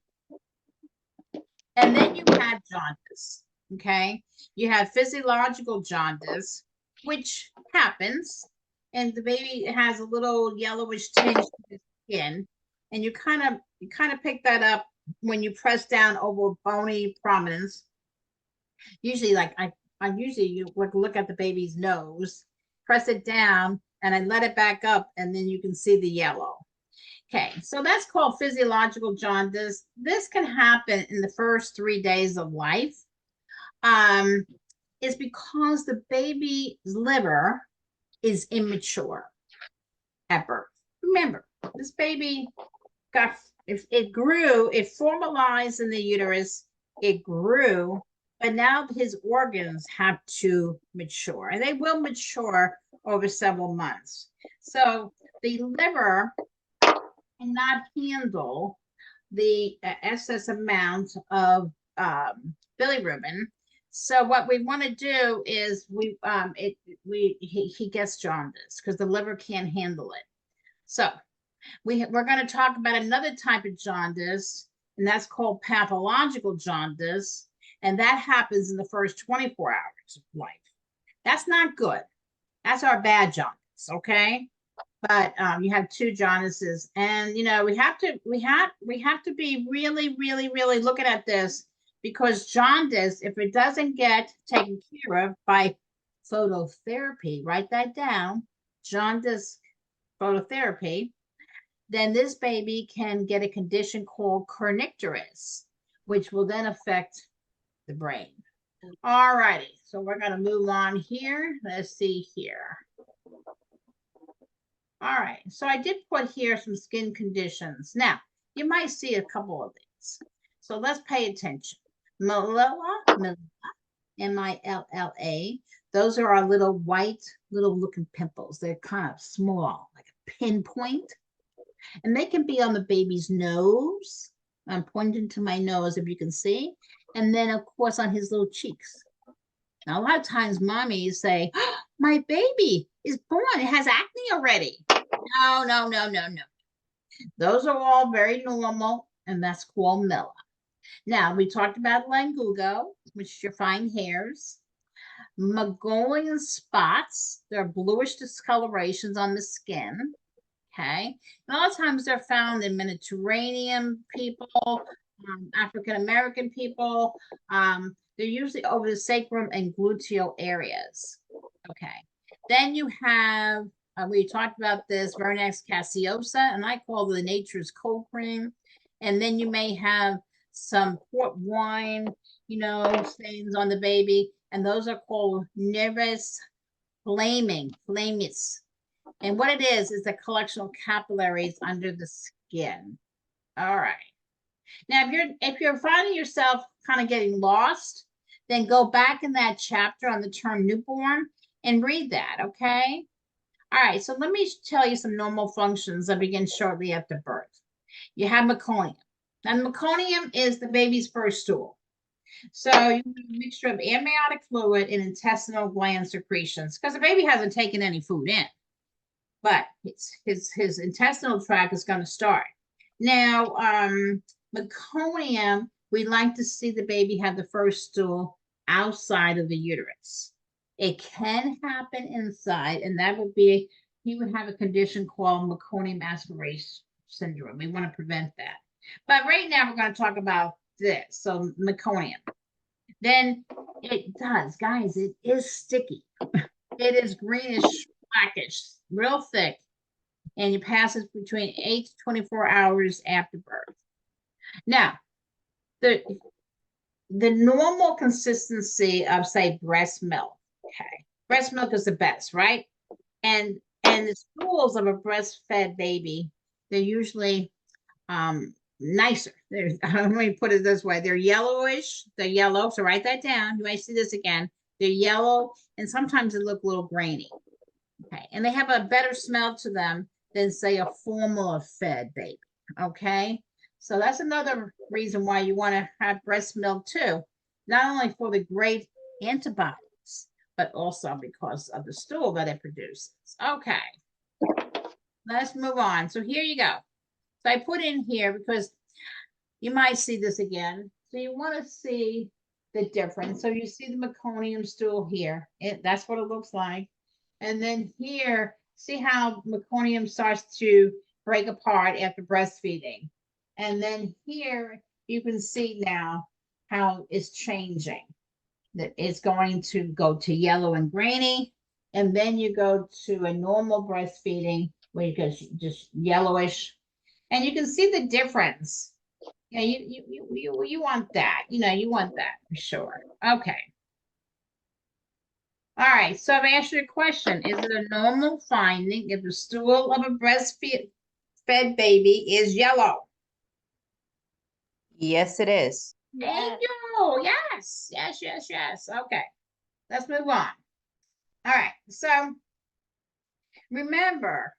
And then you have jaundice, okay? You have physiological jaundice, which happens, and the baby has a little yellowish tinge to the skin, and you kind of pick that up when you press down over bony prominence. Usually, like I usually you look at the baby's nose, press it down, and I let it back up, and then you can see the yellow. Okay, so that's called physiological jaundice. This can happen in the first 3 days of life. It's because the baby's liver is immature at birth. Remember, this baby it formalized in the uterus, it grew, but now his organs have to mature, and they will mature over several months. So the liver cannot handle the excess amount of bilirubin. So what we want to do is he gets jaundice because the liver can't handle it. So we're going to talk about another type of jaundice, and that's called pathological jaundice, and that happens in the first 24 hours of life. That's not good. That's our bad jaundice, okay? But you have two jaundices, and you know we have to be really, really, really looking at this, because jaundice, if it doesn't get taken care of by phototherapy, write that down, jaundice phototherapy, then this baby can get a condition called kernicterus, which will then affect the brain. All righty, so we're going to move on here. Let's see here. All right, so I did put here some skin conditions. Now, you might see a couple of these. So let's pay attention. Milla, M-I-L-L-A. Those are our little white, little looking pimples. They're kind of small, like a pinpoint. And they can be on the baby's nose. I'm pointing to my nose, if you can see. And then, of course, on his little cheeks. Now, a lot of times mommies say, oh, my baby is born, it has acne already. No, no, no, no, no. Those are all very normal, and that's called Milla. Now, we talked about langugo, which is your fine hairs. Mongolian spots, they're bluish discolorations on the skin. Okay. And a lot of times they're found in Mediterranean people, African American people. They're usually over the sacrum and gluteal areas. Okay. Then you have, we talked about this, Vernix caseosa, and I call the nature's cold cream. And then you may have some port wine, you know, stains on the baby, and those are called nevus flamis. And what it is a collection of capillaries under the skin. All right. Now, if you're finding yourself kind of getting lost, then go back in that chapter on the term newborn and read that, okay? All right, so let me tell you some normal functions that begin shortly after birth. You have meconium. Now, meconium is the baby's first stool. So you have a mixture of amniotic fluid and intestinal gland secretions because the baby hasn't taken any food in, but his intestinal tract is going to start. Now, meconium, we like to see the baby have the first stool outside of the uterus. It can happen inside, and that would be, he would have a condition called meconium aspiration syndrome. We want to prevent that. But right now, we're going to talk about this. So, meconium. Then it does, guys, it is sticky. It is greenish, blackish, real thick, and it passes between 8 to 24 hours after birth. Now, the normal consistency of, say, breast milk, okay? Breast milk is the best, right? And the stools of a breastfed baby, they're usually nicer. Let me put it this way. They're yellowish. They're yellow. So write that down. You might see this again. They're yellow, and sometimes they look a little grainy. Okay. And they have a better smell to them than, say, a formula fed baby. Okay. So that's another reason why you want to have breast milk too. Not only for the great antibodies, but also because of the stool that it produces. Okay. Let's move on. So here you go. So I put in here because you might see this again. So you want to see the difference. So you see the meconium stool here. That's what it looks like. And then here, see how meconium starts to break apart after breastfeeding. And then here, you can see now how it's changing. That it's going to go to yellow and grainy. And then you go to a normal breastfeeding where you go just yellowish. And you can see the difference. Yeah, you want that. You want that for sure. Okay. All right, so I've asked you a question. Is it a normal finding if the stool of a breastfed baby is yellow? Yes, it is. Thank you. Yes, yes, yes, yes. Okay, let's move on. All right, so remember,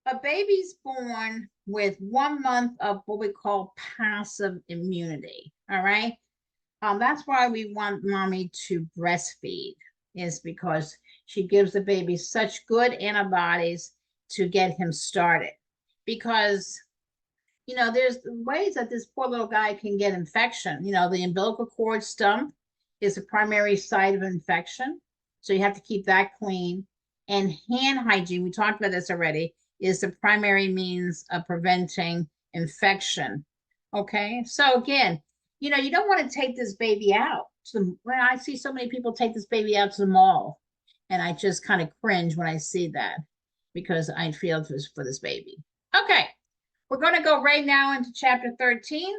a baby's born with 1 month of what we call passive immunity. All right, that's why we want mommy to breastfeed, is because she gives the baby such good antibodies to get him started. Because there's ways that this poor little guy can get infection. The umbilical cord stump is the primary site of infection. So you have to keep that clean. And hand hygiene, we talked about this already, is the primary means of preventing infection. Okay, so again, you don't want to take this baby out. When I see so many people take this baby out to the mall, and I just kind of cringe when I see that because I feel for this baby. Okay, we're going to go right now into chapter 13,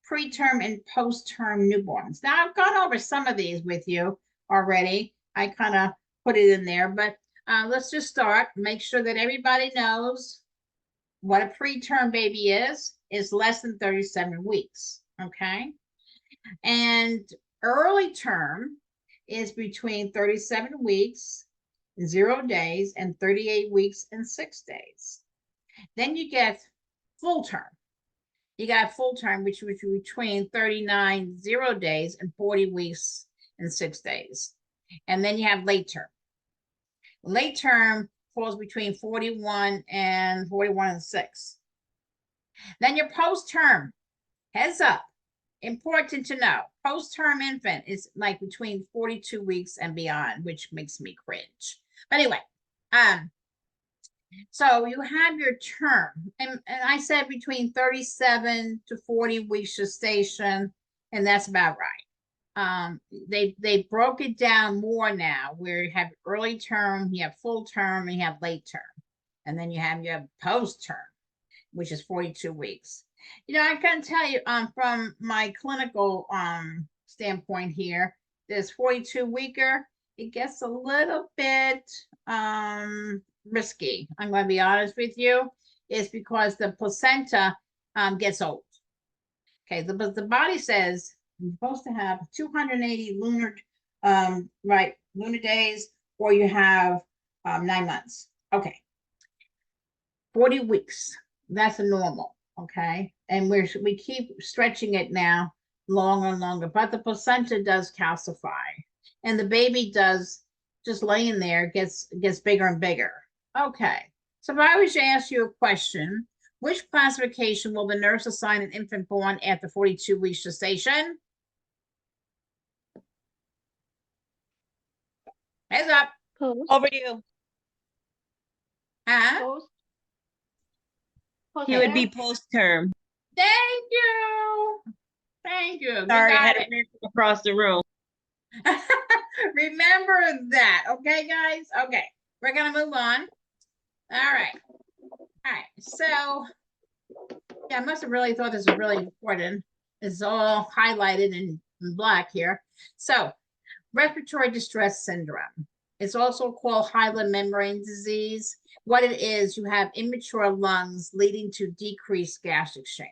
preterm and post-term newborns. Now, I've gone over some of these with you already. I kind of put it in there, but let's just start. Make sure that everybody knows what a preterm baby is less than 37 weeks, okay? And early term is between 37 weeks, 0 days, and 38 weeks and 6 days. Then you get full term. You got full term, which was between 39 0 days and 40 weeks and 6 days. And then you have late term. Late term falls between 41 and 6. Then your post term, heads up, important to know. Post term infant is like between 42 weeks and beyond, which makes me cringe. But anyway, so you have your term, and I said between 37 to 40 weeks gestation, and that's about right. They broke it down more now, where you have early term, you have full term, and you have late term, and then you have your post term, which is 42 weeks. I can tell you from my clinical standpoint here, this 42 weeker it gets a little bit risky. I'm going to be honest with you, is because the placenta gets old. Okay, but the body says you're supposed to have 280 lunar lunar days, or you have 9 months. Okay, 40 weeks. That's a normal. Okay, and we keep stretching it now longer and longer, but the placenta does calcify, and the baby does, just laying there, gets bigger and bigger. Okay, so if I was to ask you a question, which classification will the nurse assign an infant born after 42 weeks gestation? Heads up. Post. Overdue. Huh? Post. He would be post-term. Thank you. Thank you. You Sorry, I had got to read across the room. it. Remember that. Okay, guys? Okay, we're going to move on. All right. All right. So, yeah, I must have really thought this was really important. It's all highlighted in black here. So, respiratory distress syndrome. It's also called hyaline membrane disease. What it is, you have immature lungs leading to decreased gas exchange.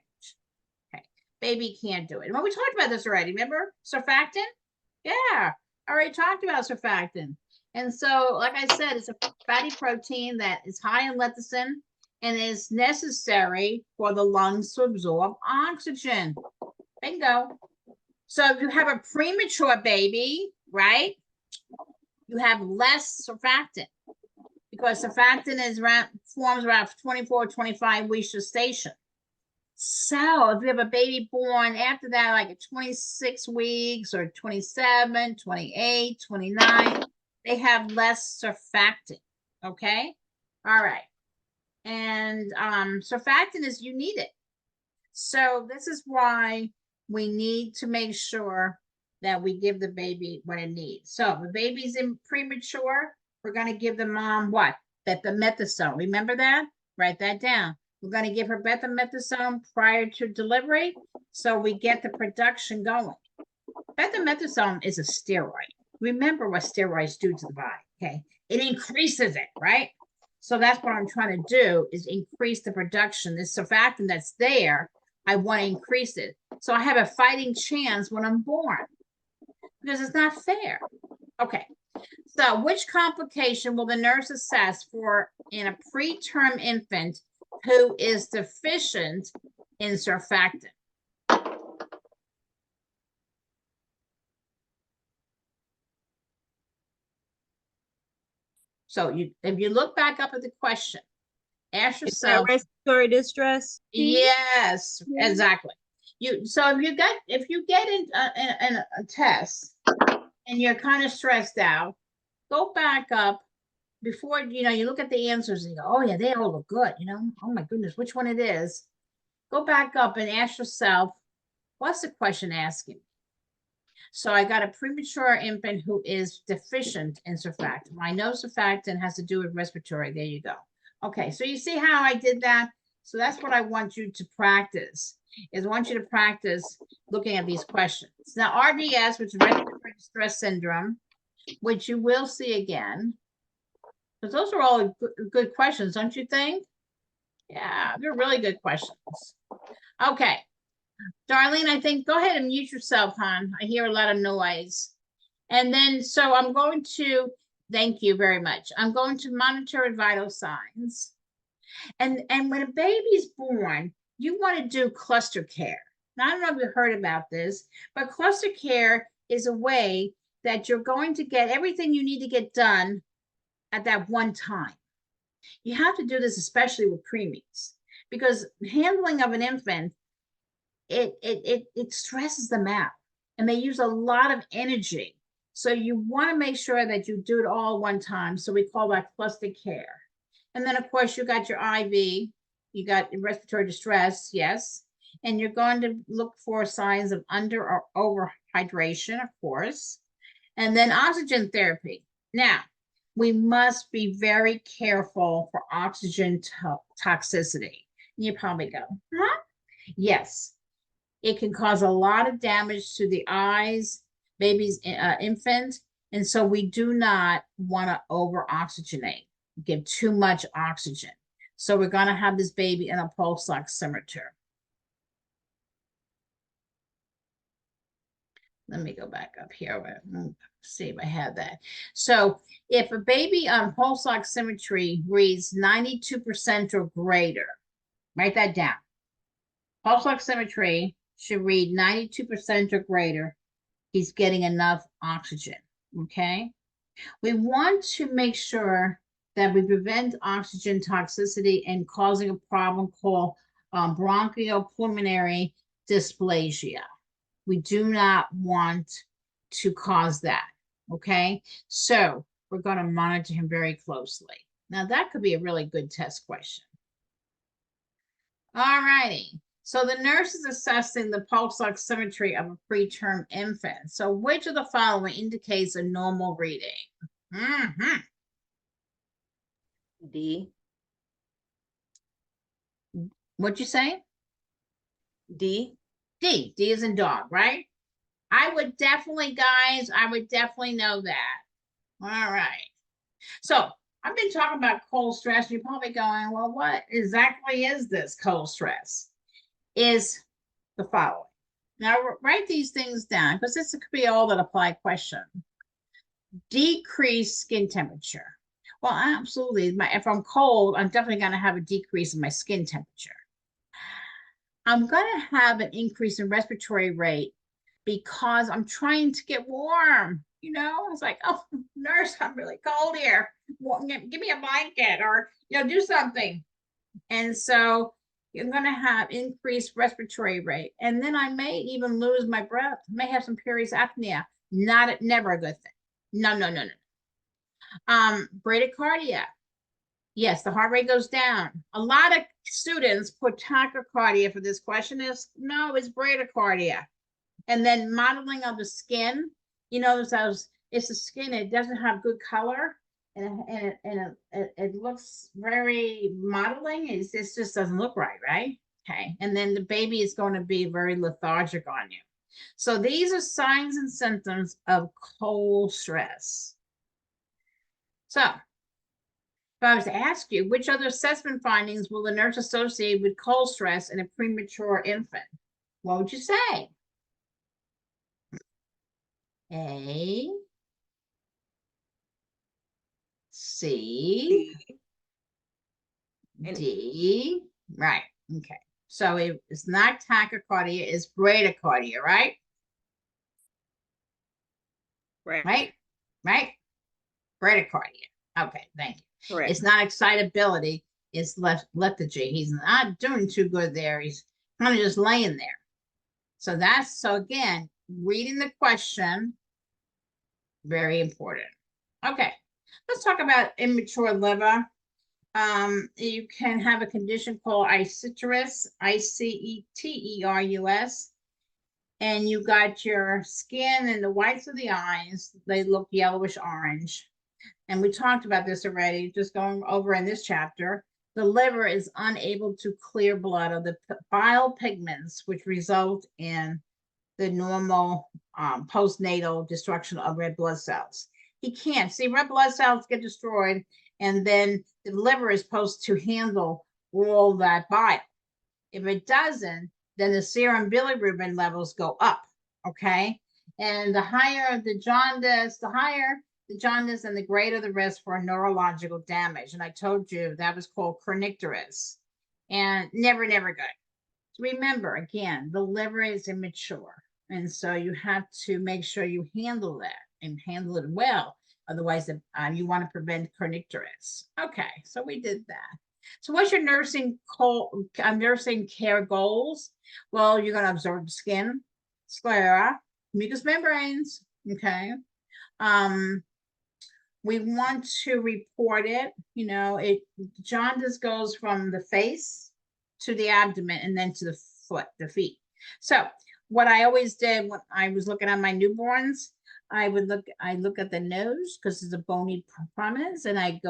Okay, baby can't do it. Well, we talked about this already, remember? Surfactant? Yeah, I already talked about surfactant. And so, like I said, it's a fatty protein that is high in lecithin and is necessary for the lungs to absorb oxygen. Bingo. So if you have a premature baby, right, you have less surfactant because surfactant forms around 24, 25 weeks gestation. So if you have a baby born after that, like at 26 weeks or 27, 28, 29, they have less surfactant. Okay. All right. And surfactant is, you need it. So this is why we need to make sure that we give the baby what it needs. So if the baby's premature, we're going to give the mom what? Betamethasone. Remember that? Write that down. We're going to give her betamethasone prior to delivery so we get the production going. Betamethasone is a steroid. Remember what steroids do to the body, okay? It increases it, right? So that's what I'm trying to do, is increase the production. This surfactant that's there, I want to increase it. So I have a fighting chance when I'm born, because it's not fair. Okay, so which complication will the nurse assess for in a preterm infant who is deficient in surfactant? So if you look back up at the question, ask Is that yourself. respiratory distress? Yes, Yeah. exactly. So if you get in a test and you're kind of stressed out, go back up before you look at the answers and you go, oh yeah, they all look good, oh my goodness, which one it is. Go back up and ask yourself, what's the question asking? So I got a premature infant who is deficient in surfactant. I know surfactant has to do with respiratory. There you go. Okay, so you see how I did that? So that's what I want you to practice, is I want you to practice looking at these questions. Now, RDS, which is respiratory distress syndrome, which you will see again, because those are all good questions, don't you think? Yeah, they're really good questions. Okay. Darlene, I think, go ahead and mute yourself, hon. I hear a lot of noise. And then, so I'm going to, thank you very much. I'm going to monitor vital signs. And when a baby's born, you want to do cluster care. Now, I don't know if you heard about this, but cluster care is a way that you're going to get everything you need to get done at that one time. You have to do this, especially with preemies, because handling of an infant, it stresses them out and they use a lot of energy. So you want to make sure that you do it all one time. So we call that cluster care. And then of course you got your IV, you got respiratory distress, yes. And you're going to look for signs of under or over hydration, of course. And then oxygen therapy. Now, we must be very careful for oxygen toxicity. And you probably go, huh? Yes. It can cause a lot of damage to the eyes, baby's infant. And so we do not want to over oxygenate, give too much oxygen. So we're going to have this baby in a pulse oximeter. Let me go back up here. See if I have that. So if a baby on pulse oximetry reads 92% or greater, write that down. Pulse oximetry should read 92% or greater. He's getting enough oxygen, okay? We want to make sure that we prevent oxygen toxicity and causing a problem called bronchopulmonary dysplasia. We do not want to cause that, okay? So we're going to monitor him very closely. Now that could be a really good test question. All righty. So the nurse is assessing the pulse oximetry of a preterm infant. So which of the following indicates a normal reading? D. What'd you say? D. D. D is in dog, right? I would definitely, guys, I would definitely know that. All right. So I've been talking about cold stress. You're probably going, well, what exactly is this cold stress? Is the following. Now write these things down because this could be all that apply question. Decrease skin temperature. Well, absolutely. If I'm cold, I'm definitely going to have a decrease in my skin temperature. I'm going to have an increase in respiratory rate because I'm trying to get warm. You know, it's like, oh, nurse, I'm really cold here. Well, give me a blanket or, do something. And so you're going to have increased respiratory rate. And then I may even lose my breath. I may have some serious apnea. Never a good thing. No. Bradycardia. Yes, the heart rate goes down. A lot of students put tachycardia for this question. No, it's bradycardia. And then modeling of the skin, it's the skin, it doesn't have good color and it looks very modeling. It just doesn't look right? Okay. And then the baby is going to be very lethargic on you. So these are signs and symptoms of cold stress. So if I was to ask you, which other assessment findings will the nurse associate with cold stress in a premature infant? What would you say? A, C, D, right, okay. So it's not tachycardia, it's bradycardia, right? Right? Bradycardia. Okay, thank you. Correct. It's not excitability, it's lethargy. He's not doing too good there. He's kind of just laying there. So again, reading the question, very important. Okay, let's talk about immature liver. You can have a condition called iceterus, ICETERUS, and you got your skin and the whites of the eyes, they look yellowish orange. And we talked about this already, just going over in this chapter. The liver is unable to clear blood of the bile pigments, which result in the normal postnatal destruction of red blood cells. He can't. See, red blood cells get destroyed, and then the liver is supposed to handle all that bile. If it doesn't, then the serum bilirubin levels go up, okay? And the higher the jaundice, and the greater the risk for neurological damage. And I told you that was called kernicterus. And never good. So remember, again, the liver is immature. And so you have to make sure you handle that and handle it well. Otherwise, you want to prevent kernicterus. Okay, so we did that. So what's your nursing care goals? Well, you're going to observe the skin, sclera, mucous membranes, okay? We want to report it, jaundice goes from the face to the abdomen and then to the feet. So what I always did when I was looking at my newborns, I look at the nose because it's a bony prominence, and I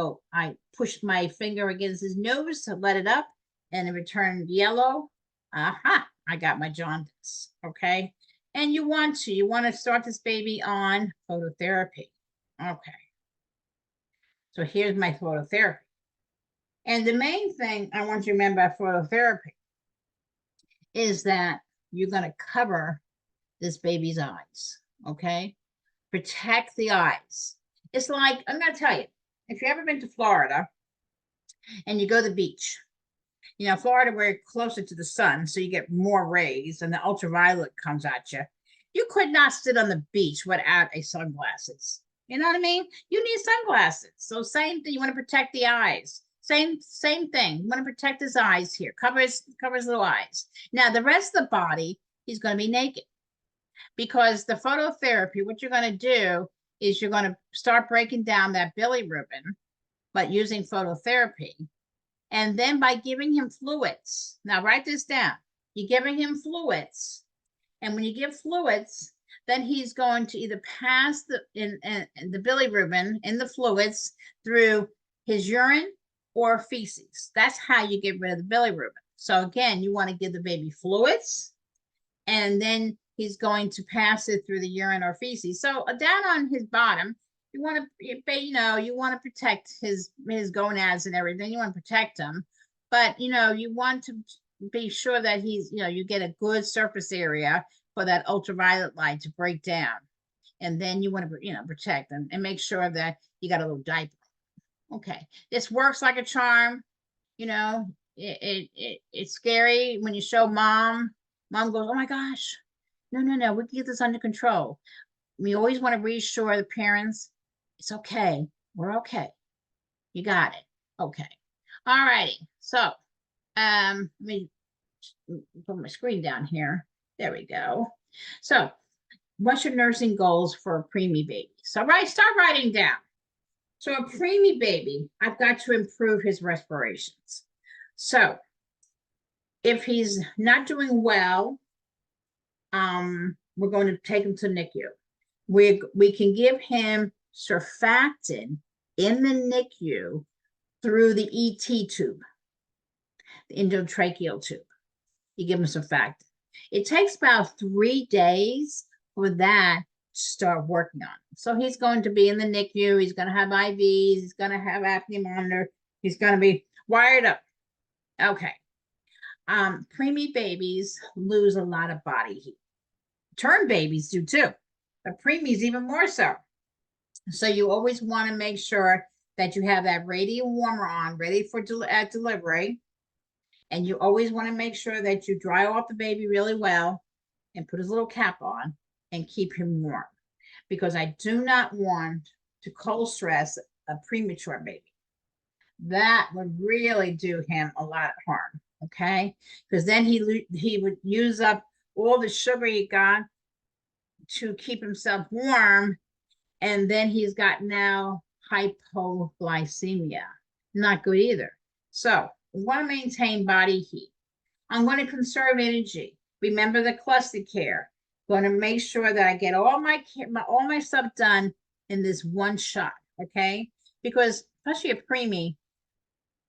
push my finger against his nose to let it up, and it returned yellow. Aha, I got my jaundice, okay? And you want to start this baby on phototherapy. Okay. So here's my phototherapy. And the main thing I want you to remember about phototherapy is that you're going to cover this baby's eyes, okay? Protect the eyes. It's like, I'm going to tell you, if you've ever been to Florida and you go to the beach, you know, Florida, we're closer to the sun, so you get more rays and the ultraviolet comes at you. You could not sit on the beach without a sunglasses. You know what I mean? You need sunglasses. So same thing, you want to protect the eyes. Same thing. You want to protect his eyes here. Covers little eyes. Now the rest of the body, he's going to be naked. Because the phototherapy, what you're going to do is you're going to start breaking down that bilirubin, but using phototherapy. And then by giving him fluids, now write this down. You're giving him fluids. And when you give fluids, then he's going to either pass the bilirubin in the fluids through his urine or feces. That's how you get rid of the bilirubin. So again, you want to give the baby fluids, and then he's going to pass it through the urine or feces. So down on his bottom, you want to, you know, you want to protect his gonads and everything. You want to protect him, but you know, you want to be sure that he's, you know, you get a good surface area for that ultraviolet light to break down, and then you want to, you know, protect them and make sure that you got a little diaper. Okay, this works like a charm. You know, it's scary when you show mom. Mom goes, "Oh my gosh, no, we can get this under control." We always want to reassure the parents, it's okay. We're okay. You got it. Okay. All righty. So, let me put my screen down here. There we go. So, what's your nursing goals for a preemie baby? So, start writing down. So, a preemie baby, I've got to improve his respirations. So, if he's not doing well, we're going to take him to NICU. We can give him surfactant in the NICU through the ET tube, the endotracheal tube. You give him surfactant. It takes about 3 days for that to start working on him. So he's going to be in the NICU. He's going to have IVs. He's going to have apnea monitor. He's going to be wired up. Okay. Preemie babies lose a lot of body heat. Term babies do too, but preemies even more so. So you always want to make sure that you have that radiant warmer on, ready for delivery. And you always want to make sure that you dry off the baby really well and put his little cap on and keep him warm. Because I do not want to cold stress a premature baby. That would really do him a lot of harm, okay? Because then he would use up all the sugar he got to keep himself warm, and then he's got now hypoglycemia. Not good either. So we want to maintain body heat. I'm going to conserve energy. Remember the cluster care. Going to make sure that I get all my stuff done in this one shot, okay? Because especially a preemie,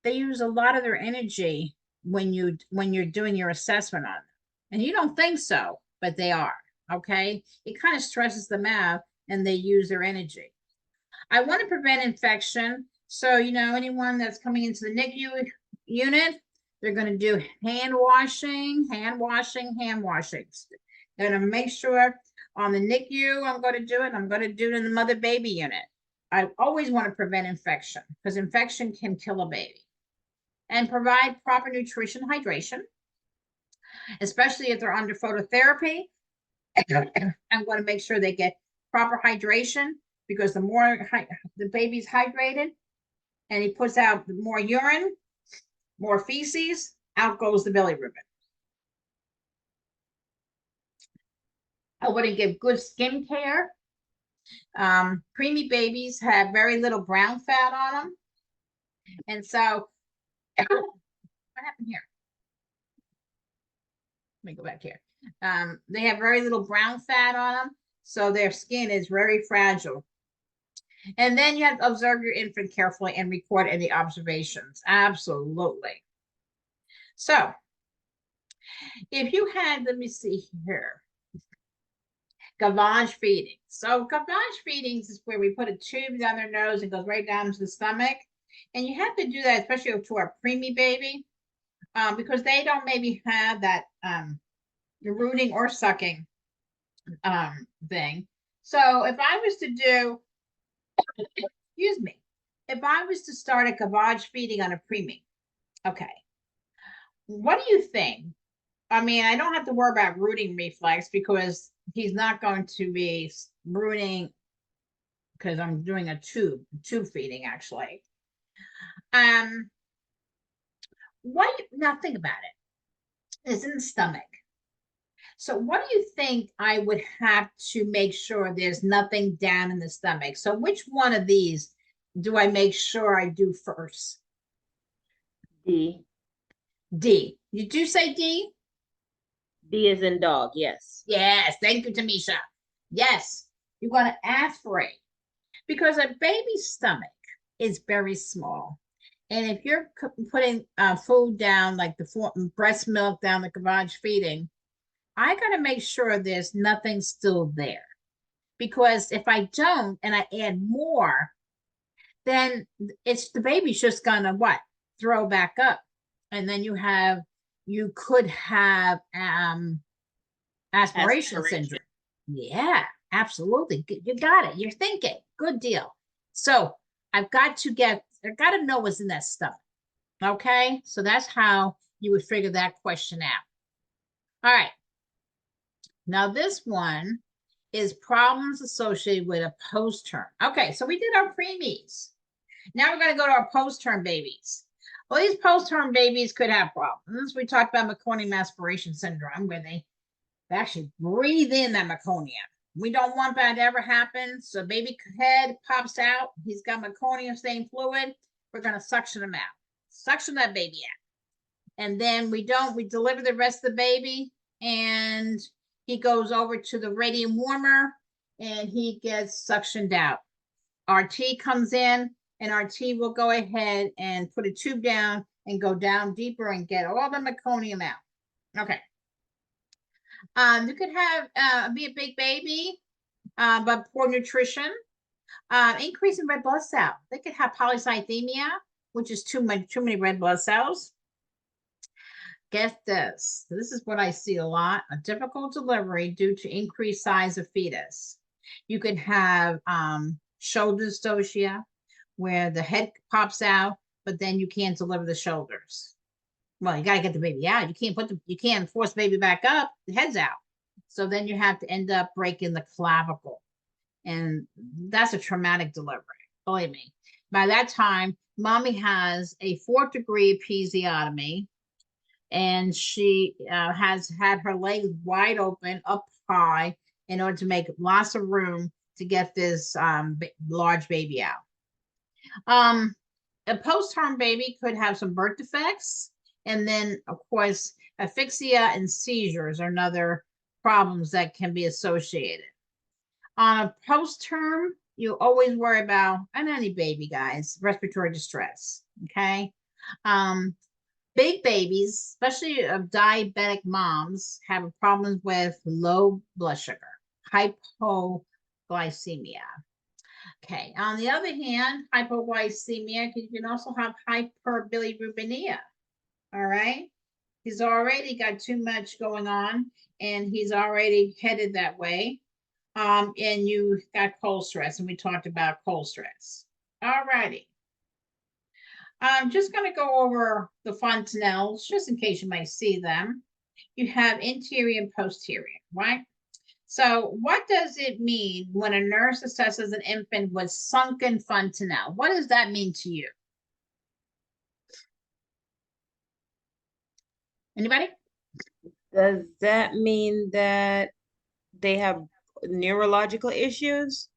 they use a lot of their energy when you're doing your assessment on them. And you don't think so, but they are, okay? It kind of stresses them out and they use their energy. I want to prevent infection. So, you know, anyone that's coming into the NICU unit, they're going to do hand washing. They're going to make sure on the NICU, I'm going to do it. I'm going to do it in the mother baby unit. I always want to prevent infection because infection can kill a baby. And provide proper nutrition, hydration, especially if they're under phototherapy. I'm going to make sure they get proper hydration because the more the baby's hydrated and he puts out more urine, more feces, out goes the bilirubin. I want to give good skin care. Preemie babies have very little brown fat on them. And so, what happened here? Let me go back here. They have very little brown fat on them, so their skin is very fragile. And then you have to observe your infant carefully and record any observations. Absolutely. So, if you had, let me see here. Gavage feeding. So gavage feedings is where we put a tube down their nose and goes right down to the stomach. And you have to do that, especially to our preemie baby, because they don't maybe have that rooting or sucking thing. So if I was to do, excuse me, if I was to start a gavage feeding on a preemie, okay, what do you think? I mean, I don't have to worry about rooting reflex because he's not going to be rooting because I'm doing a tube feeding actually. What now think about it. It's in the stomach. So what do you think I would have to make sure there's nothing down in the stomach? So which one of these do I make sure I do first? D. D. You do say D? D is in dog, yes. Yes, thank you, Tamisha. Yes, you want to aspirate because a baby's stomach is very small. And if you're putting food down, like the breast milk down the gavage feeding, I got to make sure there's nothing still there. Because if I don't and I add more, then it's the baby's just gonna what? Throw back up. And then you could have aspiration syndrome. Yeah, absolutely. You got it. You're thinking. Good deal. So I've got to know what's in that stuff. Okay. So that's how you would figure that question out. All right. Now this one is problems associated with a post-term. Okay, so we did our preemies. Now we're going to go to our post-term babies. Well, these post-term babies could have problems. We talked about meconium aspiration syndrome, where they actually breathe in that meconium. We don't want that to ever happen. So baby head pops out. He's got meconium stained fluid. We're going to suction him out. Suction that baby out. And then we deliver the rest of the baby, and he goes over to the radiant warmer and he gets suctioned out. RT comes in and RT will go ahead and put a tube down and go down deeper and get all the meconium out. Okay. You could have be a big baby, but poor nutrition. Increase in red blood cell. They could have polycythemia, which is too many red blood cells. Get this. This is what I see a lot. A difficult delivery due to increased size of fetus. You could have shoulder dystocia, where the head pops out, but then you can't deliver the shoulders. Well, you got to get the baby out. You can't force the baby back up. The head's out. So then you have to end up breaking the clavicle. And that's a traumatic delivery. Believe me. By that time, mommy has a 4th degree episiotomy, and she has had her legs wide open up high in order to make lots of room to get this large baby out. A post-term baby could have some birth defects, and then of course asphyxia and seizures are another problems that can be associated. On a post-term, you always worry about, and any baby, guys, respiratory distress. Okay. Big babies, especially of diabetic moms, have problems with low blood sugar, hypoglycemia. Okay, on the other hand, hypoglycemia, you can also have hyperbilirubinemia. All right, he's already got too much going on, and he's already headed that way. And you got cold stress, and we talked about cold stress. All righty. I'm just going to go over the fontanelles, just in case you might see them. You have interior and posterior, right? So what does it mean when a nurse assesses an infant with sunken fontanelle? What does that mean to you? Anybody? Does that mean that they have neurological issues?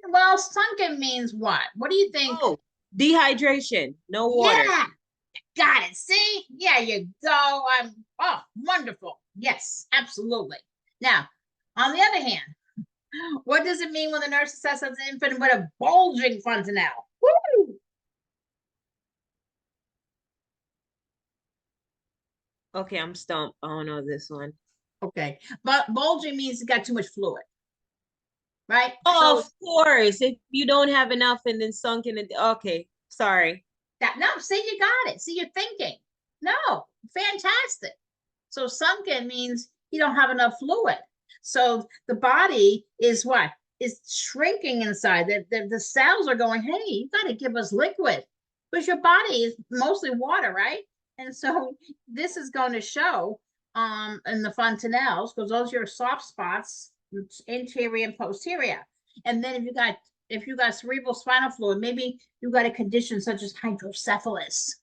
Well, sunken means what? What do you think? Oh, dehydration, no water. Yeah, got it. See? Yeah, you go. Oh, wonderful. Yes, absolutely. Now, on the other hand, what does it mean when the nurse assesses an infant with a bulging fontanelle? Woo! Okay, I'm stumped. I don't know this one. Okay, but bulging means it's got too much fluid. right? Oh, So of course. If you don't have enough and then sunken it. Okay, sorry. that, no, see, you got it. See, you're thinking. No, fantastic. So sunken means you don't have enough fluid. So the body is what? Is shrinking inside. The cells are going, hey, you got to give us liquid because your body is mostly water, right? And so this is going to show in the fontanelles because those are your soft spots, interior and posterior. And then if you got cerebral spinal fluid, maybe you got a condition such as hydrocephalus.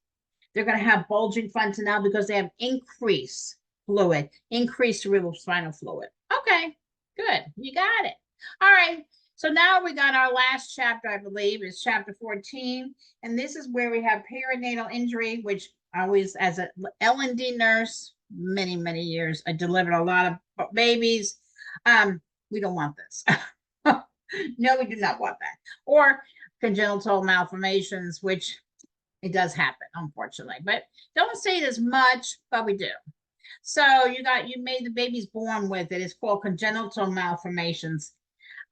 They're going to have bulging fontanelle because they have increased fluid, increased cerebral spinal fluid. Okay, good. You got it. All right. So now we got our last chapter, I believe, is chapter 14. And this is where we have perinatal injury, which I always, as a L&D nurse, many, many years, I delivered a lot of babies. We don't want this. No, we do not want that. Or congenital malformations, which it does happen, unfortunately, but don't say it as much, but we do. So you made the babies born with it. It's called congenital malformations.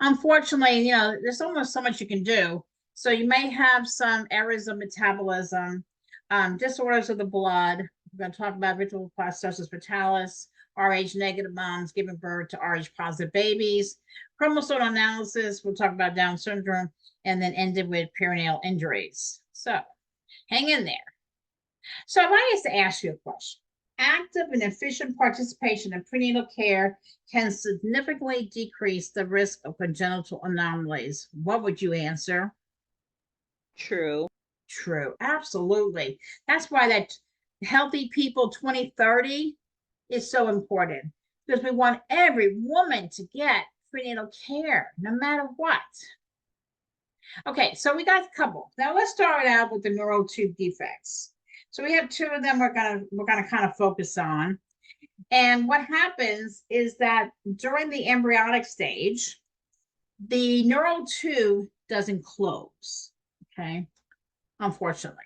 Unfortunately, there's almost so much you can do. So you may have some errors of metabolism, disorders of the blood. We're going to talk about erythropoiesis fetalis, Rh negative moms giving birth to Rh positive babies, chromosome analysis. We'll talk about Down syndrome, and then ended with perinatal injuries. So hang in there. So if I used to ask you a question, active and efficient participation in prenatal care can significantly decrease the risk of congenital anomalies. What would you answer? True. True, absolutely. That's why that Healthy People 2030 is so important because we want every woman to get prenatal care no matter what. Okay, so we got a couple. Now let's start out with the neural tube defects. So we have two of them we're gonna kind of focus on. And what happens is that during the embryonic stage, the neural tube doesn't close. Okay, unfortunately.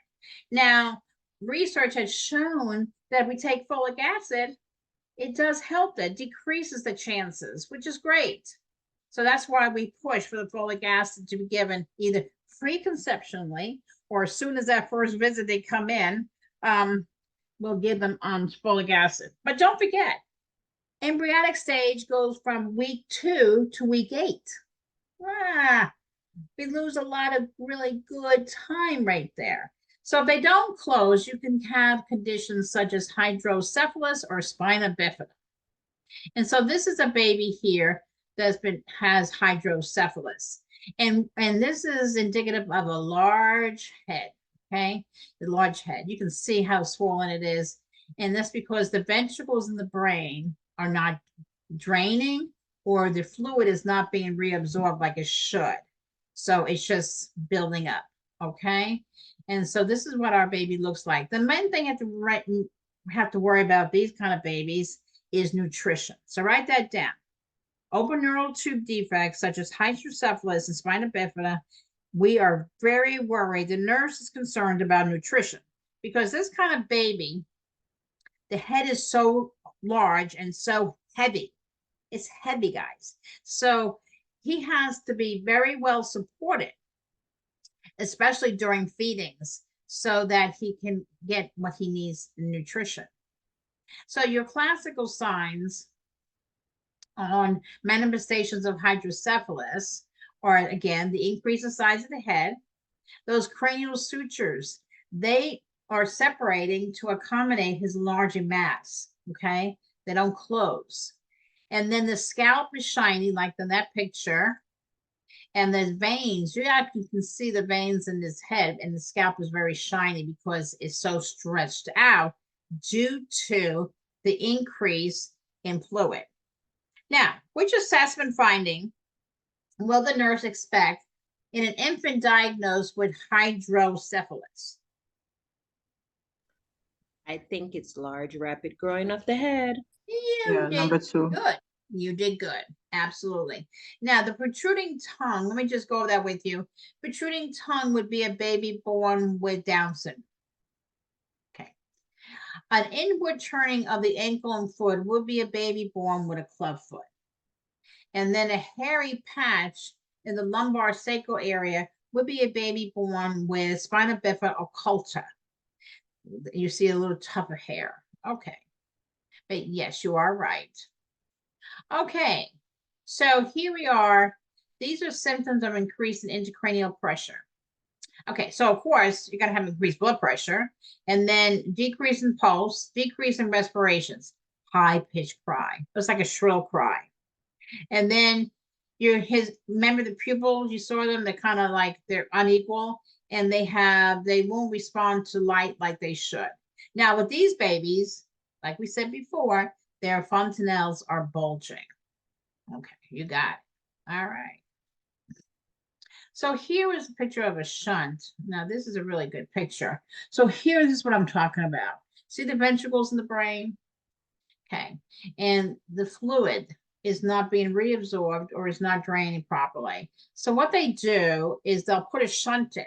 Now, research has shown that if we take folic acid, it does help that, decreases the chances, which is great. So that's why we push for the folic acid to be given either preconceptionally or as soon as that first visit they come in, we'll give them folic acid. But don't forget, embryonic stage goes from week 2 to week 8. We lose a lot of really good time right there. So if they don't close, you can have conditions such as hydrocephalus or spina bifida. And so this is a baby here has hydrocephalus. And this is indicative of a large head, okay? The large head. You can see how swollen it is. And that's because the ventricles in the brain are not draining or the fluid is not being reabsorbed like it should. So it's just building up, okay? And so this is what our baby looks like. The main thing have to worry about these kind of babies is nutrition. So write that down. Open neural tube defects such as hydrocephalus and spina bifida, we are very worried. The nurse is concerned about nutrition because this kind of baby, the head is so large and so heavy. It's heavy, guys. So he has to be very well supported, especially during feedings, so that he can get what he needs in nutrition. So your classical signs on manifestations of hydrocephalus are, again, the increase in size of the head, those cranial sutures, they are separating to accommodate his larger mass, okay? They don't close. And then the scalp is shiny, like in that picture. And the veins, you actually can see the veins in his head, and the scalp is very shiny because it's so stretched out due to the increase in fluid. Now, which assessment finding will the nurse expect in an infant diagnosed with hydrocephalus? I think it's large, rapid growing of the head. You number did 2. good. You did good. Absolutely. Now, the protruding tongue, let me just go over that with you. Protruding tongue would be a baby born with Down syndrome. Okay. An inward turning of the ankle and foot would be a baby born with a club foot. And then a hairy patch in the lumbar sacral area would be a baby born with spina bifida occulta. You see a little tuft of hair. Okay. But yes, you are right. Okay. So here we are. These are symptoms of increased intracranial pressure. Okay, so of course, you're going to have increased blood pressure, and then decrease in pulse, decrease in respirations, high-pitched cry. It's like a shrill cry. And then remember the pupils, you saw them, they're kind of like they're unequal, and they won't respond to light like they should. Now, with these babies, like we said before, their fontanelles are bulging. Okay, you got it. All right. So here is a picture of a shunt. Now, this is a really good picture. So here is what I'm talking about. See the ventricles in the brain? Okay. And the fluid is not being reabsorbed or is not draining properly. So what they do is they'll put a shunt in.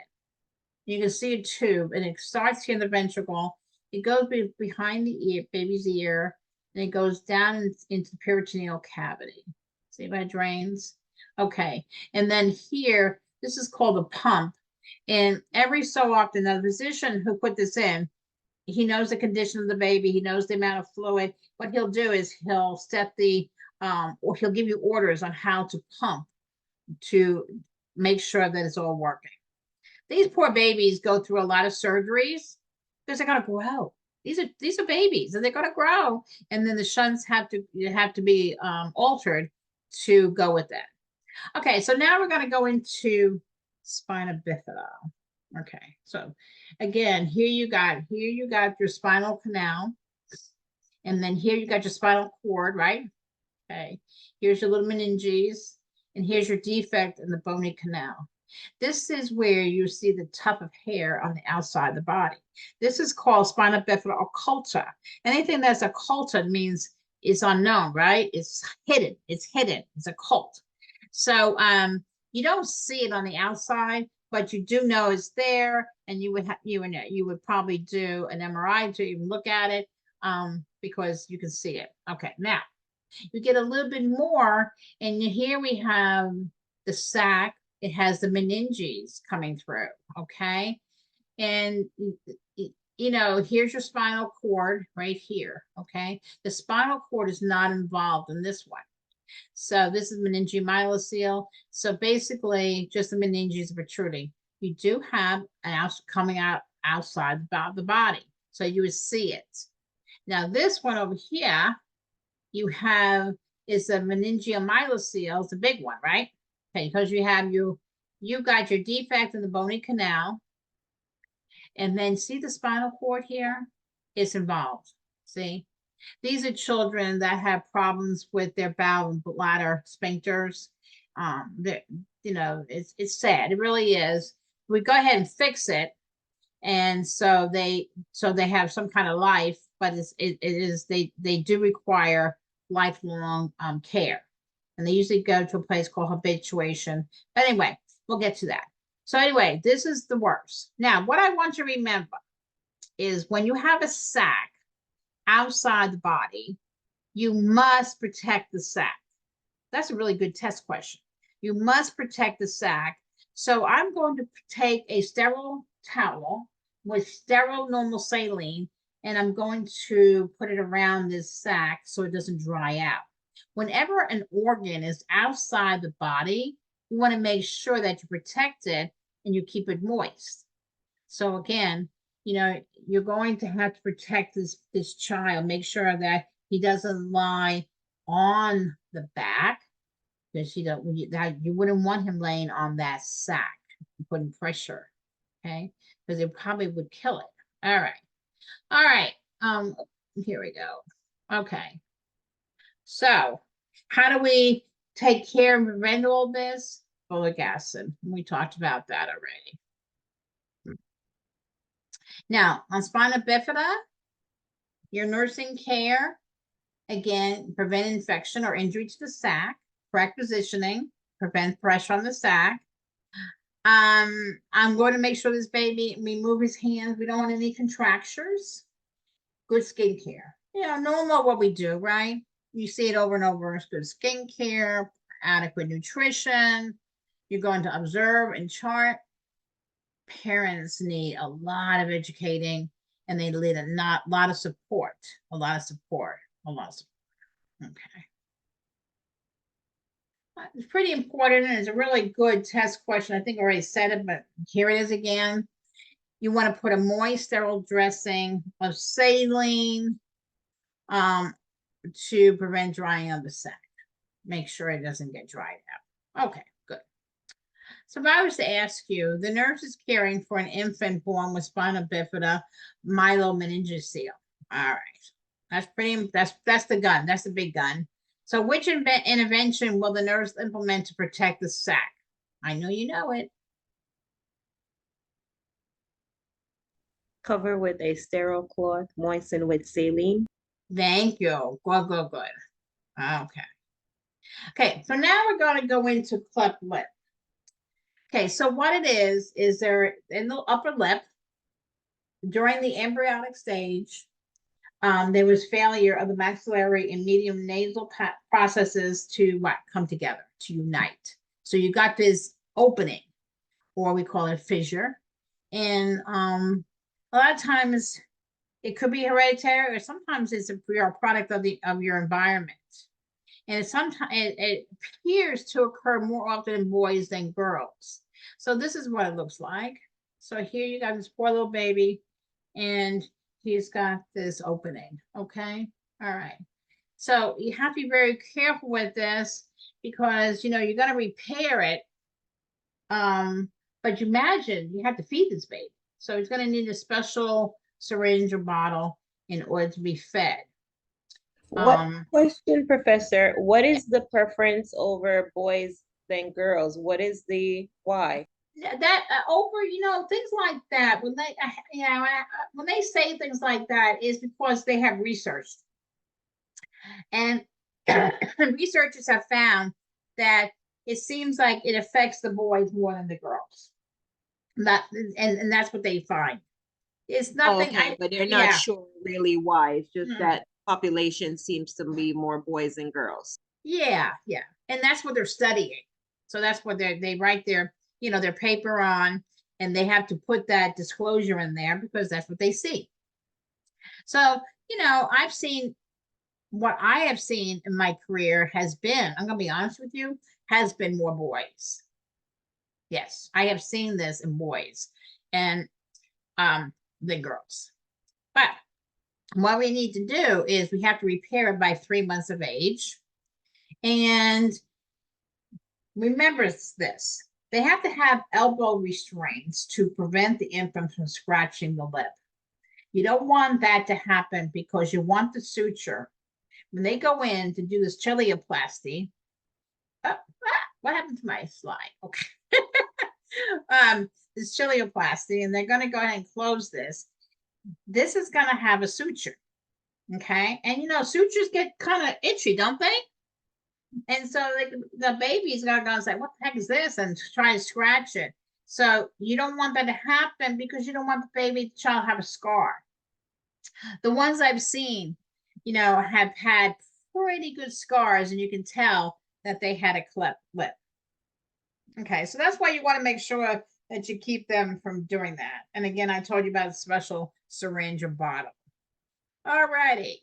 You can see a tube, and it starts here in the ventricle. It goes behind the ear, baby's ear, and it goes down into the peritoneal cavity. See how it drains? Okay. And then here, this is called a pump. And every so often, the physician who put this in, he knows the condition of the baby. He knows the amount of fluid. What he'll do is he'll set or he'll give you orders on how to pump to make sure that it's all working. These poor babies go through a lot of surgeries because they're going to grow. These are babies, and they're going to grow. And then the shunts have to be altered to go with that. Okay, so now we're going to go into spina bifida. Okay, so again, here you got your spinal canal, and then here you got your spinal cord, right? Okay, here's your little meninges, and here's your defect in the bony canal. This is where you see the tuft of hair on the outside of the body. This is called spina bifida occulta. Anything that's occulta means it's unknown, right? It's hidden. It's hidden. It's occult. So you don't see it on the outside, but you do know it's there, and you would probably do an MRI to even look at it because you can see it. Okay, now you get a little bit more, and here we have the sac. It has the meninges coming through. Okay, and here's your spinal cord right here. Okay, the spinal cord is not involved in this one. So this is meningomyelocele. So basically, just the meninges protruding. You do have an coming out outside the body, so you would see it. Now this one over here, you have is a meningomyelocele. It's a big one, right? Okay, because you got your defect in the bony canal, and then see the spinal cord here? It's involved. See? These are children that have problems with their bowel and bladder sphincters. It's sad. It really is. We go ahead and fix it, and so they have some kind of life, but they do require lifelong care, and they usually go to a place called habituation. But anyway, we'll get to that. So anyway, this is the worst. Now, what I want you to remember is when you have a sac outside the body, you must protect the sac. That's a really good test question. You must protect the sac. So I'm going to take a sterile towel with sterile normal saline, and I'm going to put it around this sac so it doesn't dry out. Whenever an organ is outside the body, you want to make sure that you protect it and you keep it moist. So again, you're going to have to protect this child. Make sure that he doesn't lie on the back, because you wouldn't want him laying on that sac, putting pressure. Okay, because it probably would kill it. All right. Here we go. Okay. So how do we take care and prevent all this? Folic acid. We talked about that already. Now, on spina bifida, your nursing care, again, prevent infection or injury to the sac, correct positioning, prevent pressure on the sac. I'm going to make sure this baby, we move his hands. We don't want any contractures. Good skincare. Normal what we do, right? You see it over and over. It's good skincare, adequate nutrition. You're going to observe and chart. Parents need a lot of educating, and they need a lot of support, a lot of support, a lot of support. Okay. It's pretty important, and it's a really good test question. I think I already said it, but here it is again. You want to put a moist, sterile dressing of saline to prevent drying of the sac. Make sure it doesn't get dried out. Okay, good. So if I was to ask you, the nurse is caring for an infant born with spina bifida myelomeningocele. All right, that's the gun. That's the big gun. So which intervention will the nurse implement to protect the sac? I know you know it. Cover with a sterile cloth, moisten with saline. Thank you. Good, good, good. Okay. Okay, so now we're going to go into cleft lip. Okay, so what it is there in the upper lip, during the embryonic stage, there was failure of the maxillary and medium nasal processes to come together, to unite. So you got this opening, or we call it fissure. And a lot of times it could be hereditary, or sometimes it's a product of your environment. And sometimes it appears to occur more often in boys than girls. So this is what it looks like. So here you got this poor little baby, and he's got this opening. Okay, all right. So you have to be very careful with this, because you're going to repair it. But you imagine you have to feed this baby, so he's going to need a special syringe or bottle in order to be fed. Question, Professor, what is the preference over boys than girls? What is the why? That over, things like that, when they, when they say things like that, is because they have researched, and researchers have found that it seems like it affects the boys more than the girls. And that's what they find. It's nothing. Okay, but they're not sure really why. It's just that population seems to be more boys than girls. Yeah, and that's what they're studying. So that's what they write their their paper on, and they have to put that disclosure in there because that's what they see. So I've seen, what I have seen in my career has been, I'm gonna be honest with you, has been more boys. Yes, I have seen this in boys and than girls. But what we need to do is we have to repair it by 3 months of age. And remember this, they have to have elbow restraints to prevent the infant from scratching the lip. You don't want that to happen, because you want the suture. When they go in to do this chilioplasty, what happened to my slide? Okay. This chilioplasty, and they're going to go ahead and close this. This is going to have a suture. Okay. And sutures get kind of itchy, don't they? And so the baby's going to say, what the heck is this? And try to scratch it. So you don't want that to happen, because you don't want the child to have a scar. The ones I've seen, have had pretty good scars, and you can tell that they had a cleft lip. Okay, so that's why you want to make sure that you keep them from doing that. And again, I told you about a special syringe or bottle. All righty.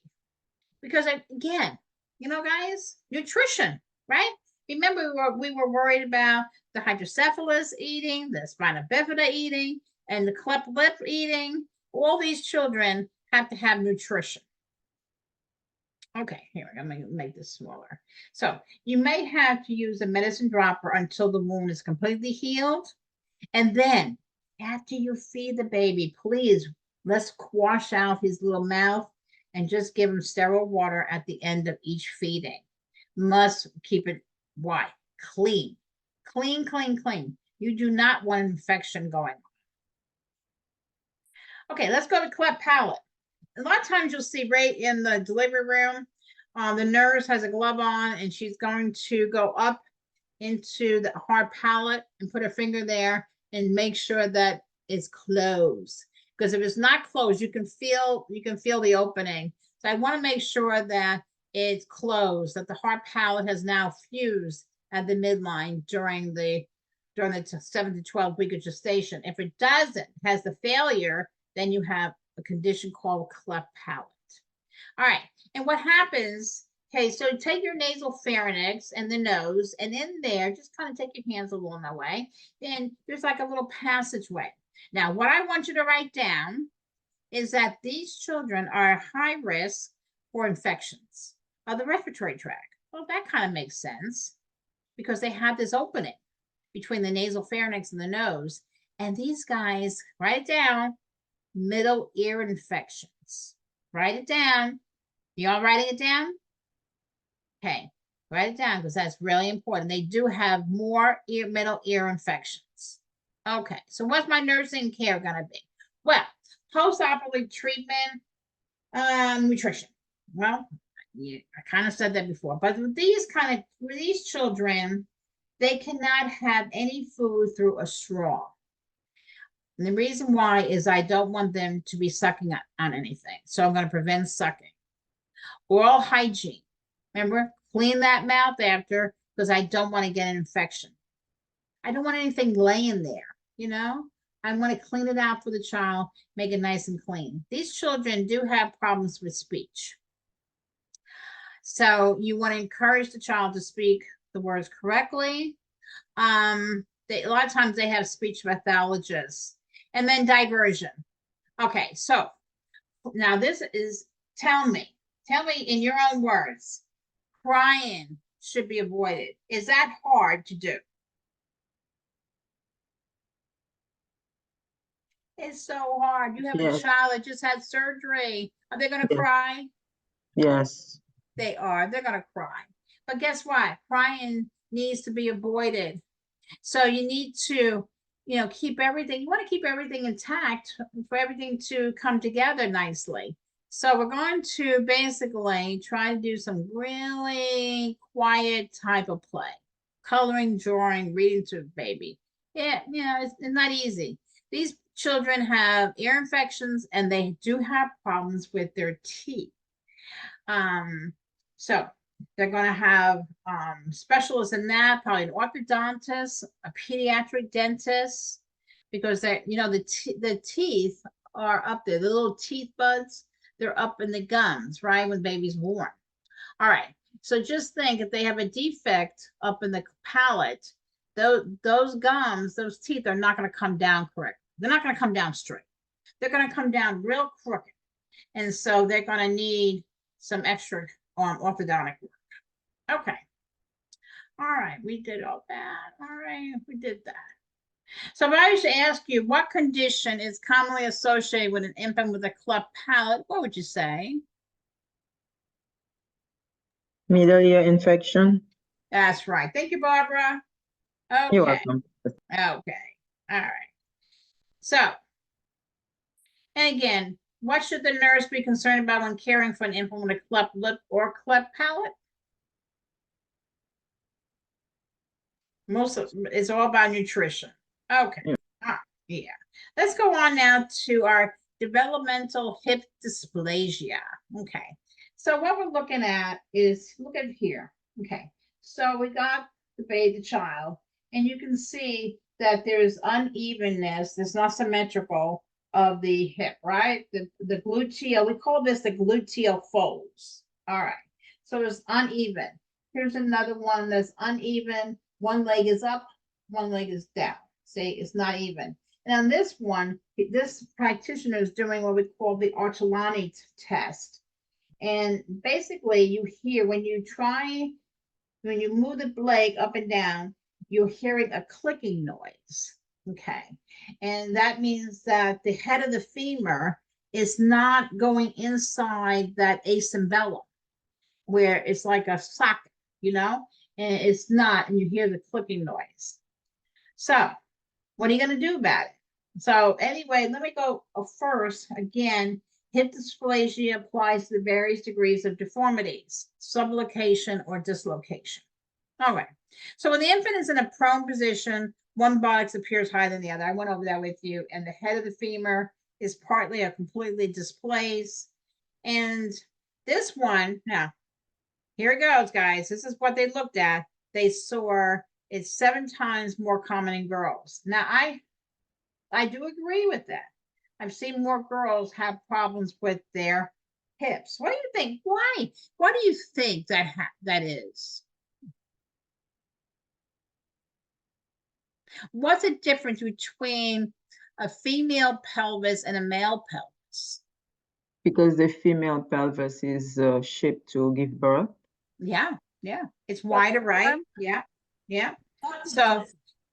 Because again, guys, nutrition, right? Remember, we were worried about the hydrocephalus eating, the spina bifida eating, and the cleft lip eating. All these children have to have nutrition. Okay, here, I'm going to make this smaller. So you may have to use a medicine dropper until the wound is completely healed. And then after you feed the baby, please, let's wash out his little mouth and just give him sterile water at the end of each feeding. Must keep it, why? Clean. Clean, clean, clean. You do not want an infection going on. Okay, let's go to cleft palate. A lot of times you'll see right in the delivery room, the nurse has a glove on, and she's going to go up into the hard palate and put her finger there and make sure that it's closed. Because if it's not closed, you can feel the opening. So I want to make sure that it's closed, that the hard palate has now fused at the midline during the 7 to 12 week of gestation. If it doesn't, has the failure, then you have a condition called cleft palate. All right, and what happens, okay, so take your nasal pharynx and the nose, and in there, just kind of take your hands along that way. Then there's like a little passageway. Now, what I want you to write down is that these children are high risk for infections of the respiratory tract. Well, that kind of makes sense because they have this opening between the nasal pharynx and the nose. And these guys, write it down, middle ear infections. Write it down. You all writing it down? Okay, write it down because that's really important. They do have more middle ear infections. Okay, so what's my nursing care gonna be? Well, post-operative treatment, nutrition. Well, yeah, I kind of said that before, but with these children, they cannot have any food through a straw. And the reason why is I don't want them to be sucking on anything. So I'm going to prevent sucking. Oral hygiene. Remember, clean that mouth after because I don't want to get an infection. I don't want anything laying there, you know? I want to clean it out for the child, make it nice and clean. These children do have problems with speech. So you want to encourage the child to speak the words correctly. A lot of times they have speech pathologists. And then diversion. Okay, so now this is, tell me in your own words, crying should be avoided. Is that hard to do? It's so hard. You have a child that just had surgery. Are they going to cry? Yes. They are. They're going to cry. But guess what? Crying needs to be avoided. So you need to, keep everything. You want to keep everything intact for everything to come together nicely. So we're going to basically try to do some really quiet type of play. Coloring, drawing, reading to a baby. Yeah, it's not easy. These children have ear infections and they do have problems with their teeth. So they're going to have specialists in that, probably an orthodontist, a pediatric dentist, because the teeth are up there. The little teeth buds, they're up in the gums, right, when baby's born. All right. So just think if they have a defect up in the palate, those gums, those teeth are not going to come down correct. They're not going to come down straight. They're going to come down real crooked. And so they're going to need some extra orthodontic work. Okay. All right. We did all that. All right. We did that. So if I was to ask you what condition is commonly associated with an infant with a cleft palate, what would you say? Middle ear infection. That's right. Thank you, Barbara. Okay. You're welcome. Okay. All right. So, and again, what should the nurse be concerned about when caring for an infant with a cleft lip or cleft palate? It's all about nutrition. Okay. Yeah. Let's go on now to our developmental hip dysplasia. Okay. So what we're looking at is, look at here. Okay. So we got the child, and you can see that there's unevenness, there's not symmetrical of the hip, right? The gluteal, we call this the gluteal folds. All right. So it's uneven. Here's another one that's uneven. One leg is up, one leg is down. See, it's not even. And on this one, this practitioner is doing what we call the Ortolani test. And basically you hear when you move the leg up and down, you're hearing a clicking noise. Okay. And that means that the head of the femur is not going inside that acembellum where it's like a socket, and it's not, and you hear the clicking noise. So what are you going to do about it? So anyway, let me go first. Again, hip dysplasia applies to the various degrees of deformities, subluxation or dislocation. All right. So when the infant is in a prone position, one buttocks appears higher than the other. I went over that with you. And the head of the femur is partly or completely displaced. And this one, now, here it goes, guys. This is what they looked at. they saw it's 7 times more common in girls. Now, I do agree with that. I've seen more girls have problems with their hips. What do you think? Why? What do you think that is? What's the difference between a female pelvis and a male pelvis? Because the female pelvis is shaped to give birth. Yeah, yeah. It's wider, right? Yeah, yeah. So,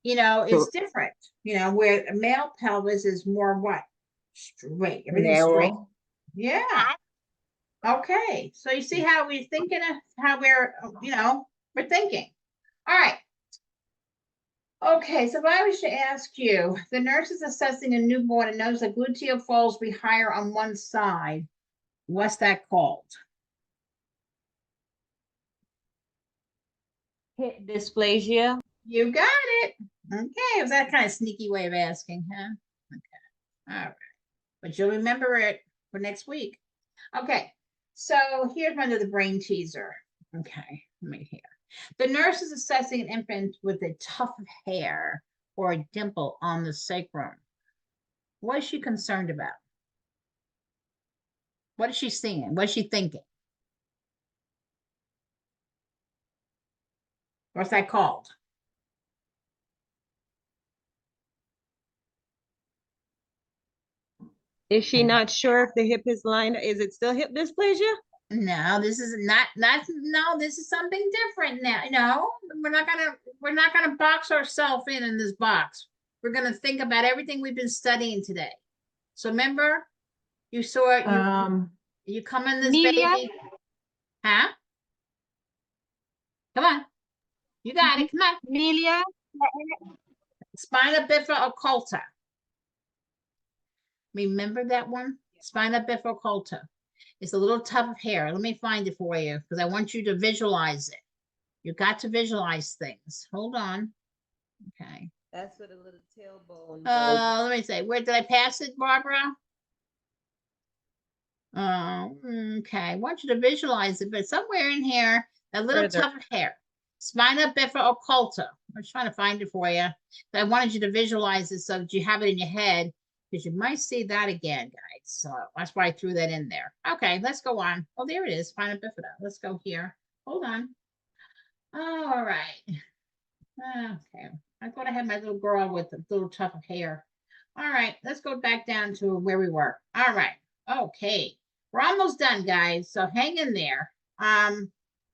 it's So different, where a male pelvis is more what? Straight. Everything's straight. narrow. Yeah. Okay. So you see how we're thinking of how we're thinking. All right. Okay, so if I was to ask you, the nurse is assessing a newborn and knows the gluteal folds be higher on one side. What's that called? Hip dysplasia. You got it. Okay, was that kind of sneaky way of asking, huh? Okay, all right. But you'll remember it for next week. Okay, so here's one of the brain teaser. Okay, let me hear. The nurse is assessing an infant with a tuft of hair or a dimple on the sacrum. What is she concerned about? What is she seeing? What is she thinking? What's that called? Is she not sure if the hip is lined? Is it still hip dysplasia? No, this is not no, this is something different now. No, we're not gonna box ourselves in this box. We're gonna think about everything we've been studying today. So remember, you saw you come in this Media. baby. Huh? Come on. You got it. Come on. Amelia, Spina bifida occulta. Remember that one? Spina bifida occulta. It's a little tuft of hair. Let me find it for you because I want you to visualize it. You got to visualize things. Hold on. Okay. That's what a little tailbone. Let me say, where did I pass it, Barbara? Oh, okay. I want you to visualize it, but somewhere in here, that little Further. tuft of hair. Spina bifida occulta. I'm trying to find it for you. But I wanted you to visualize it so that you have it in your head because you might see that again, guys. So that's why I threw that in there. Okay, let's go on. Oh, there it is, spina bifida. Let's go here. Hold on. All right. Okay. I thought I had my little girl with the little tuft of hair. All right, let's go back down to where we were. All right. Okay. We're almost done, guys. So hang in there.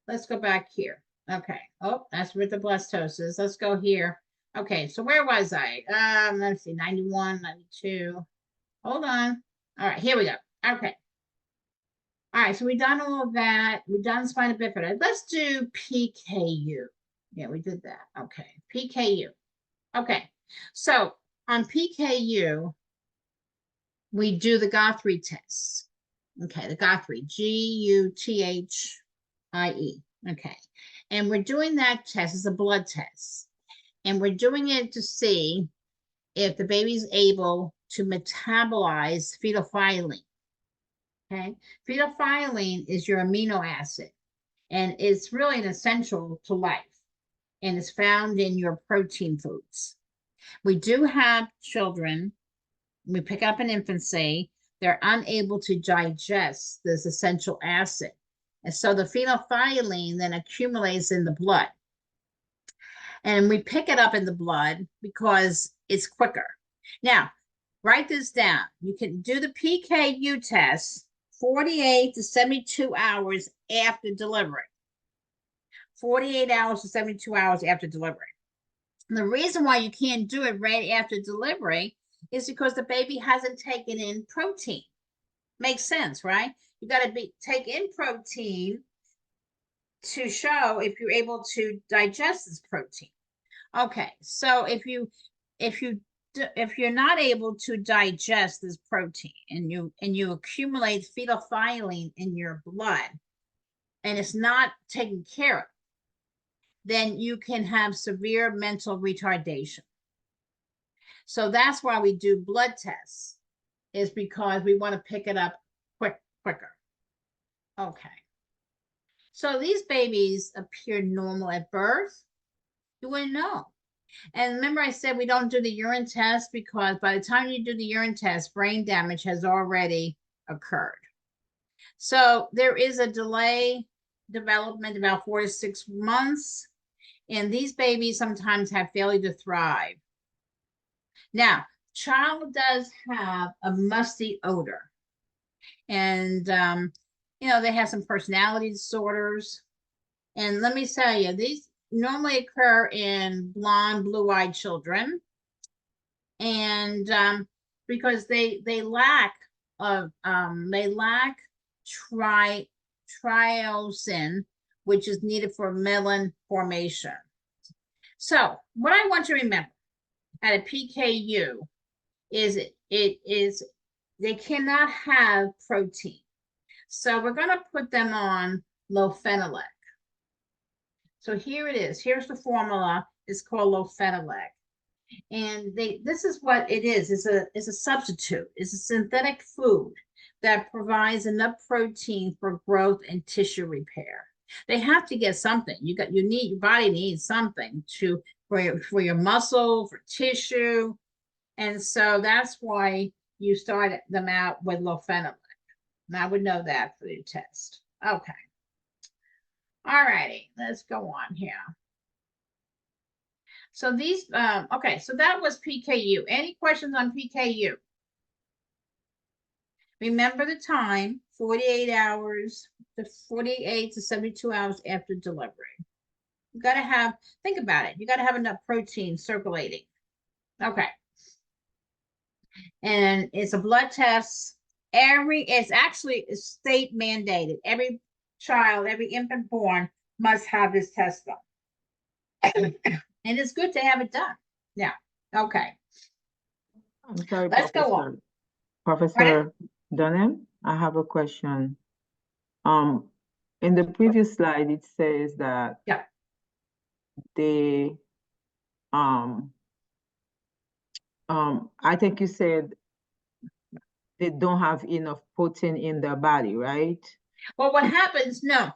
Let's go back here. Okay. Oh, that's with the blastosis. Let's go here. Okay, so where was I? Let's see, 91, 92. Hold on. All right, here we go. Okay. All right, so we've done all of that. We've done spina bifida. Let's do PKU. Yeah, we did that. Okay, PKU. Okay, so on PKU, we do the Guthrie test. Okay, the Guthrie, Guthrie. Okay, and we're doing that test as a blood test. And we're doing it to see if the baby's able to metabolize phenolphthalein. Okay, phenolphthalein is your amino acid, and it's really an essential to life, and it's found in your protein foods. We do have children, we pick up in infancy, they're unable to digest this essential acid. And so the phenolphthalein then accumulates in the blood. And we pick it up in the blood because it's quicker. Now, write this down. You can do the PKU test 48 to 72 hours after delivery. 48 hours to 72 hours after delivery. And the reason why you can't do it right after delivery is because the baby hasn't taken in protein. Makes sense, right? You got to take in protein to show if you're able to digest this protein. Okay, so if you're not able to digest this protein and you accumulate phenolphthalein in your blood and it's not taken care of, then you can have severe mental retardation. So that's why we do blood tests, is because we want to pick it up quicker. Okay. So these babies appear normal at birth. You wouldn't know. And remember I said we don't do the urine test because by the time you do the urine test, brain damage has already occurred. So there is a delay development about 4 to 6 months, and these babies sometimes have failure to thrive. Now, child does have a musty odor, and they have some personality disorders. And let me tell you, these normally occur in blonde, blue-eyed children, and because they lack triosin, which is needed for melon formation. So what I want to remember at a PKU is they cannot have protein. So we're going to put them on lofenilec. So here it is. Here's the formula. It's called lofenilec. And this is what it is. It's a substitute. It's a synthetic food that provides enough protein for growth and tissue repair. They have to get something. Your body needs something for your muscle, for tissue. And so that's why you start them out with lofenilec. And I would know that for the test. Okay. All righty, let's go on here. So these, okay, so that was PKU. Any questions on PKU? Remember the time, 48 hours to 48 to 72 hours after delivery. You got to think about it. You got to have enough protein circulating. Okay. And it's a blood test. It's actually state mandated. Every child, every infant born must have this test done. And it's good to have it done. Yeah. Okay. I'm sorry, Let's go on. Professor Dunham, I have a question. In the previous slide, it says that they, I think you said they don't have enough protein in their body, right? Well, what happens? No,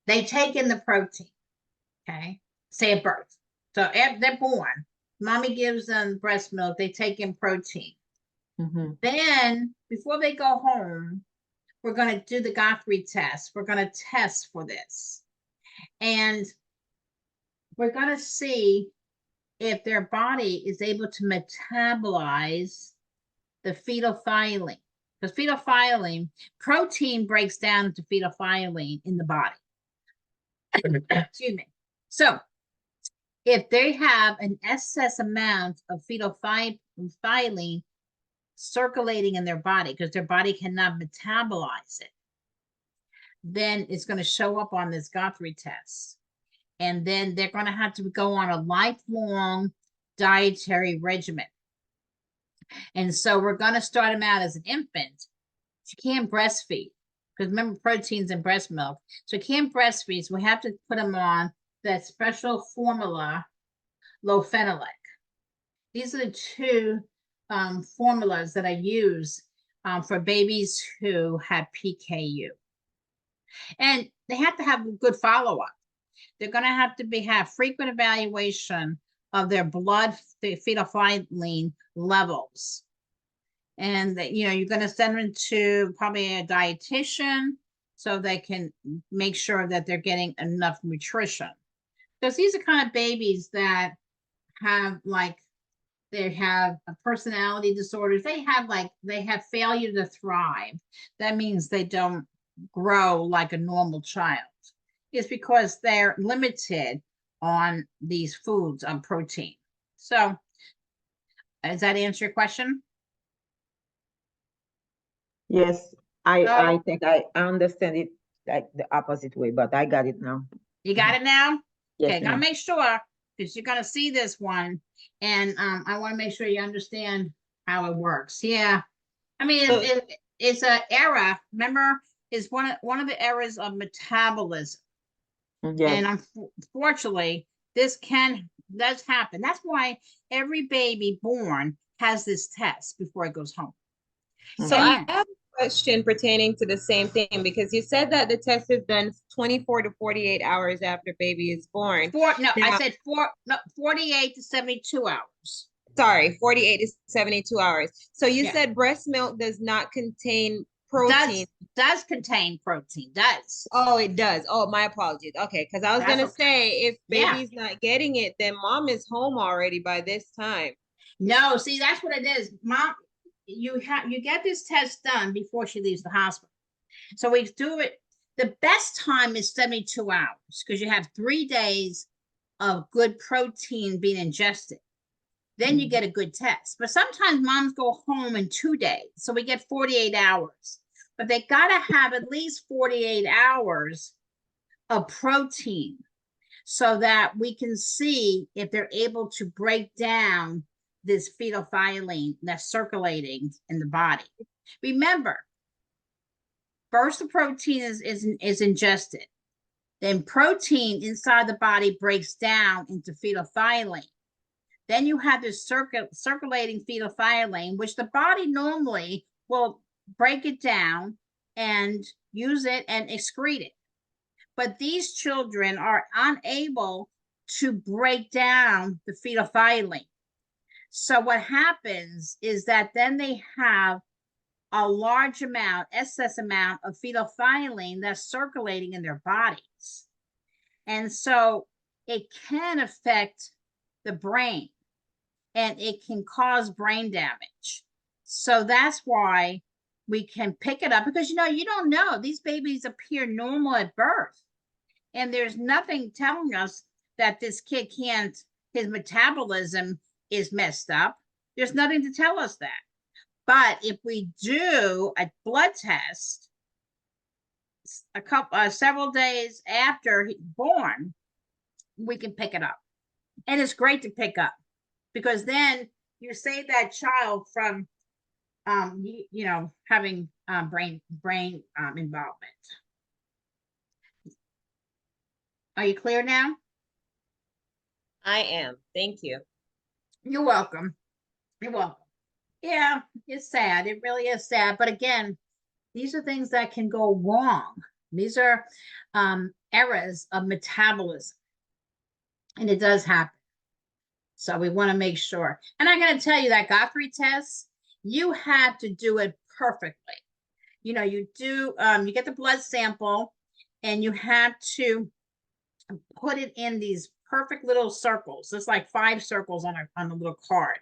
they take in the protein. Okay, say at birth. So they're born. Mommy gives them breast milk. They take in protein. Then before they go home, we're going to do the Guthrie test. We're going to test for this. And we're going to see if their body is able to metabolize the phenolphthalein. Because phenolphthalein, protein breaks down into phenolphthalein in the body. Excuse me. So if they have an excess amount of phenolphthalein circulating in their body because their body cannot metabolize it, then it's going to show up on this Guthrie test. And then they're going to have to go on a lifelong dietary regimen. And so we're going to start them out as an infant. You can't breastfeed because remember proteins in breast milk. So you can't breastfeed. So we have to put them on that special formula, lofenilec. These are the two formulas that I use for babies who have PKU. And they have to have good follow-up. They're going to have frequent evaluation of their blood phenolphthalein levels. And you're going to send them to probably a dietitian so they can make sure that they're getting enough nutrition. Because these are kind of babies that have they have personality disorders. They have failure to thrive. That means they don't grow like a normal child. It's because they're limited on these foods, on protein. So does that answer your question? Yes, I think I understand it like the opposite way, but I got it now. You got it now? Yes, Okay, gotta ma'am. make sure because you're gonna see this one, and I want to make sure you understand how it works. Yeah, I mean it's an error. Remember, it's one of the errors of metabolism. Yes. And unfortunately, does happen. That's why every baby born has this test before it goes home. So I have question pertaining to the same thing, because you said that the test is done 24 to 48 hours after baby is born. I Now- said 48 to 72 hours. Sorry, 48 to 72 hours. So you Yeah. said breast milk does not contain protein. Does contain protein, does. Oh, it does. Oh, my apologies. Okay, because I was That's gonna okay. say if Yeah. baby's not getting it, then mom is home already by this time. No, see, that's what it is. Mom, you get this test done before she leaves the hospital. So we do it. The best time is 72 hours because you have 3 days of good protein being ingested. Then you get a good test. But sometimes moms go home in 2 days. So we get 48 hours. But they got to have at least 48 hours of protein so that we can see if they're able to break down this phenolphthalein that's circulating in the body. Remember, first the protein is ingested. Then protein inside the body breaks down into phenolphthalein. Then you have this circulating phenolphthalein, which the body normally will break it down and use it and excrete it. But these children are unable to break down the phenolphthalein. So what happens is that then they have a large amount, excess amount of phenolphthalein that's circulating in their bodies. And so it can affect the brain and it can cause brain damage. So that's why we can pick it up because, you don't know. These babies appear normal at birth. And there's nothing telling us that this kid his metabolism is messed up. There's nothing to tell us that. But if we do a blood test several days after he's born, we can pick it up. And it's great to pick up because then you save that child from having brain involvement. Are you clear now? I am. Thank you. You're welcome. You're welcome. Yeah, it's sad. It really is sad. But again, these are things that can go wrong. These are errors of metabolism. And it does happen. So we want to make sure. And I'm going to tell you that Guthrie test, you have to do it perfectly. You get the blood sample and you have to put it in these perfect little circles. It's like 5 circles on a little card.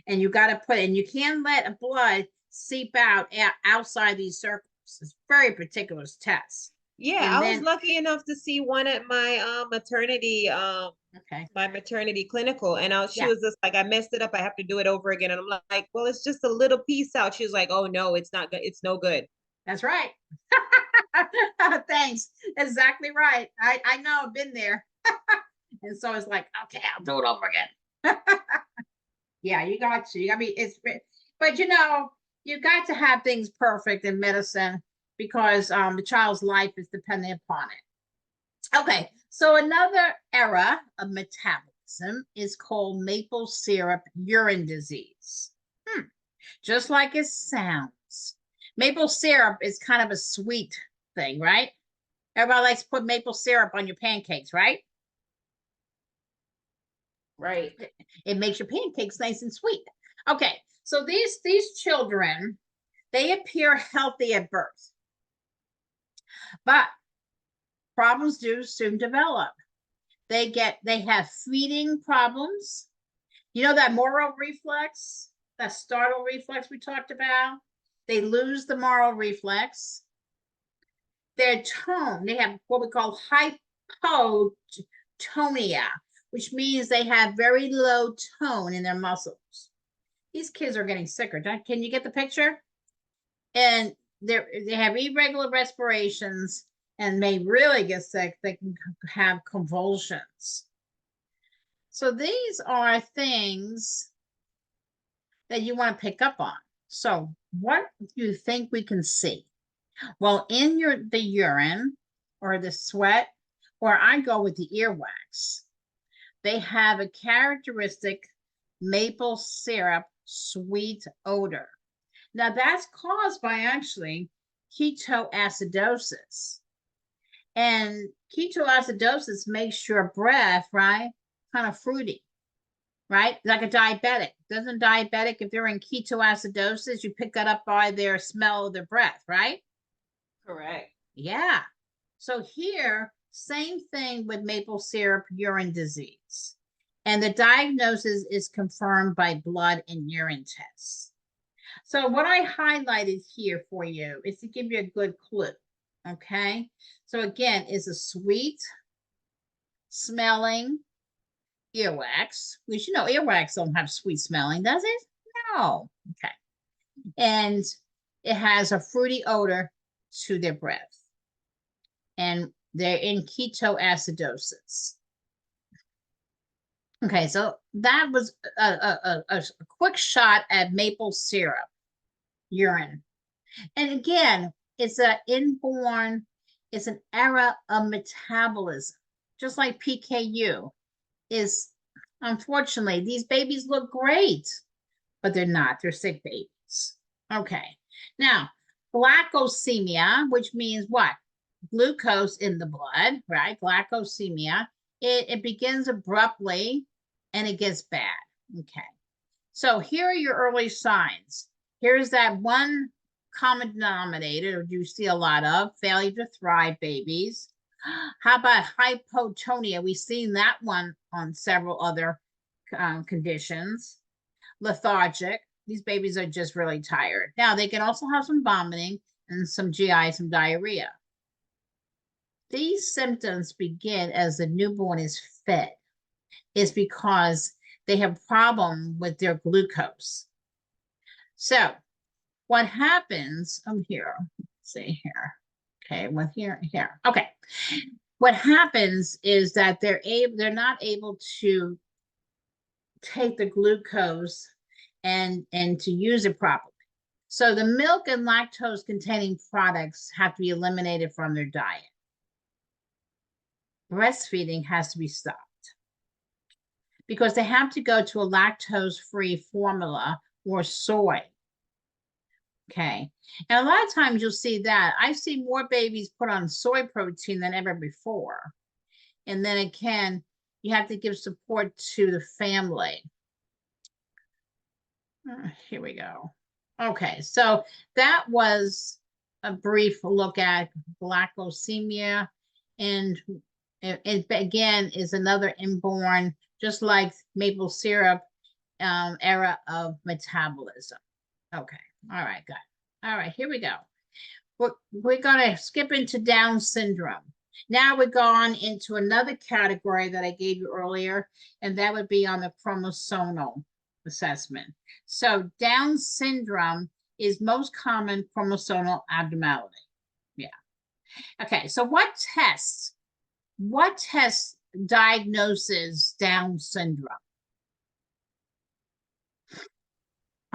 And you got to put it, and you can't let a blood seep out outside these circles. It's very particular test. Yeah, I was lucky enough to see one at my maternity my maternity clinical, and she was just like, I messed it up, I have to do it over again. And I'm like, well, it's just a little piece out. She was like, oh no, it's not good, it's no good. That's right. Thanks. Exactly right. I know, I've been there. And so it's like, okay, I'll do it over again. Yeah, you got to. I mean, but you got to have things perfect in medicine because the child's life is dependent upon it. Okay, so another era of metabolism is called maple syrup urine disease. Just like it sounds. Maple syrup is kind of a sweet thing, right? Everybody likes to put maple syrup on your pancakes, right? Right. It makes your pancakes nice and sweet. Okay, so these children, they appear healthy at birth, but problems do soon develop. They have feeding problems. You know that moral reflex, that startle reflex we talked about? They lose the moral reflex. Their tone, they have what we call hypotonia, which means they have very low tone in their muscles. These kids are getting sicker. Can you get the picture? And they have irregular respirations and may really get sick. They can have convulsions. So these are things that you want to pick up on. So what do you think we can see? Well, in the urine or the sweat, or I go with the earwax, they have a characteristic maple syrup sweet odor. Now that's caused by actually ketoacidosis. And ketoacidosis makes your breath, right, kind of fruity, right? Like a diabetic. Doesn't diabetic, if they're in ketoacidosis, you pick that up by their smell of their breath, right? Correct. Yeah. So here, same thing with maple syrup urine disease. And the diagnosis is confirmed by blood and urine tests. So what I highlighted here for you is to give you a good clue. Okay. So again, it's a sweet smelling earwax. We should know earwax don't have sweet smelling, does it? No. Okay. And it has a fruity odor to their breath. And they're in ketoacidosis. Okay, so that was a quick shot at maple syrup urine. And again, it's an inborn, it's an error of metabolism, just like PKU is. Unfortunately, these babies look great, but they're not. They're sick babies. Okay. Now, glycosemia, which means what? Glucose in the blood, right? Glycosemia. It begins abruptly and it gets bad. Okay. So here are your early signs. Here's that one common denominator you see a lot of, failure to thrive babies. How about hypotonia? We've seen that one on several other conditions. Lethargic. These babies are just really tired. Now, they can also have some vomiting and some GI, some diarrhea. These symptoms begin as the newborn is fed. It's because they have a problem with their glucose. So what happens, I'm here, let's see here. Okay, well here. Okay. What happens is that they're not able to take the glucose and to use it properly. So the milk and lactose containing products have to be eliminated from their diet. Breastfeeding has to be stopped because they have to go to a lactose-free formula or soy. Okay. And a lot of times you'll see that. I see more babies put on soy protein than ever before. And then again, you have to give support to the family. Here we go. Okay, so that was a brief look at glycosemia, and it again is another inborn, just like maple syrup, era of metabolism. Okay, all right, good. All right, here we go. We're going to skip into Down syndrome. Now we're going into another category that I gave you earlier, and that would be on the chromosomal assessment. So Down syndrome is most common chromosomal abnormality. Yeah. Okay, so what tests diagnoses Down syndrome?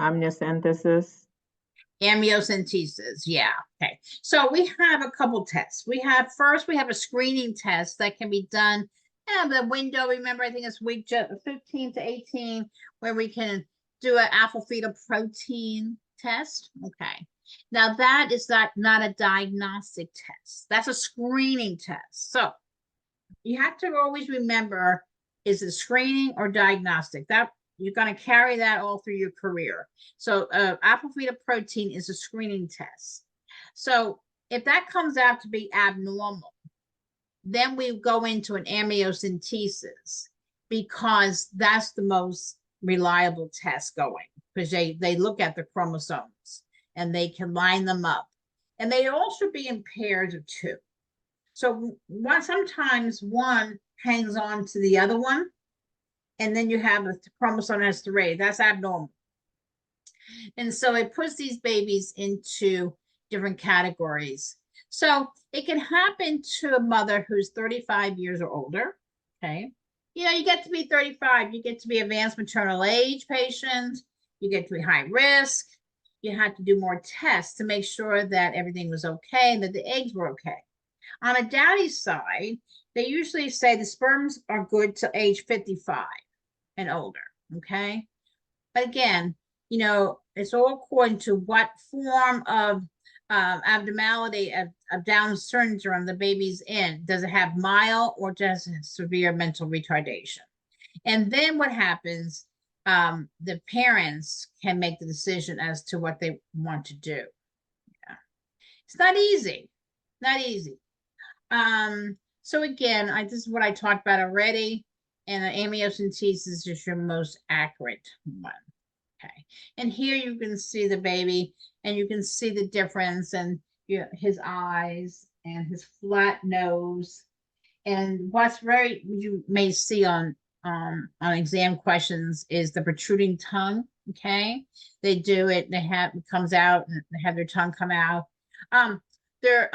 Amniocentesis. Amniocentesis, yeah. Okay, so we have a couple tests. We have a screening test that can be done. The window, remember, I think it's week 15 to 18, where we can do an alpha fetoprotein test. Okay, now that is not a diagnostic test. That's a screening test. So you have to always remember, is it screening or diagnostic? That you're going to carry that all through your career. So alpha fetoprotein is a screening test. So if that comes out to be abnormal, then we go into an amniocentesis, because that's the most reliable test going, because they look at the chromosomes and they can line them up. And they all should be in pairs of 2. So sometimes one hangs on to the other one, and then you have a chromosome has 3. That's abnormal. And so it puts these babies into different categories. So it can happen to a mother who's 35 years or older. Okay. You know, you get to be 35, you get to be advanced maternal age patient, you get to be high risk. You have to do more tests to make sure that everything was okay and that the eggs were okay. On a daddy's side, they usually say the sperms are good till age 55 and older. Okay. But again, you know, it's all according to what form of abnormality of Down syndrome the baby's in. Does it have mild or does it have severe mental retardation? And then what happens, the parents can make the decision as to what they want to do. Yeah. It's not easy, not easy. So again, this is what I talked about already, and the amniocentesis is your most accurate one. Okay, and here you can see the baby, and you can see the difference, and his eyes and his flat nose, and what's you may see on exam questions is the protruding tongue. Okay, they do it. It comes out, and they have their tongue come out. Their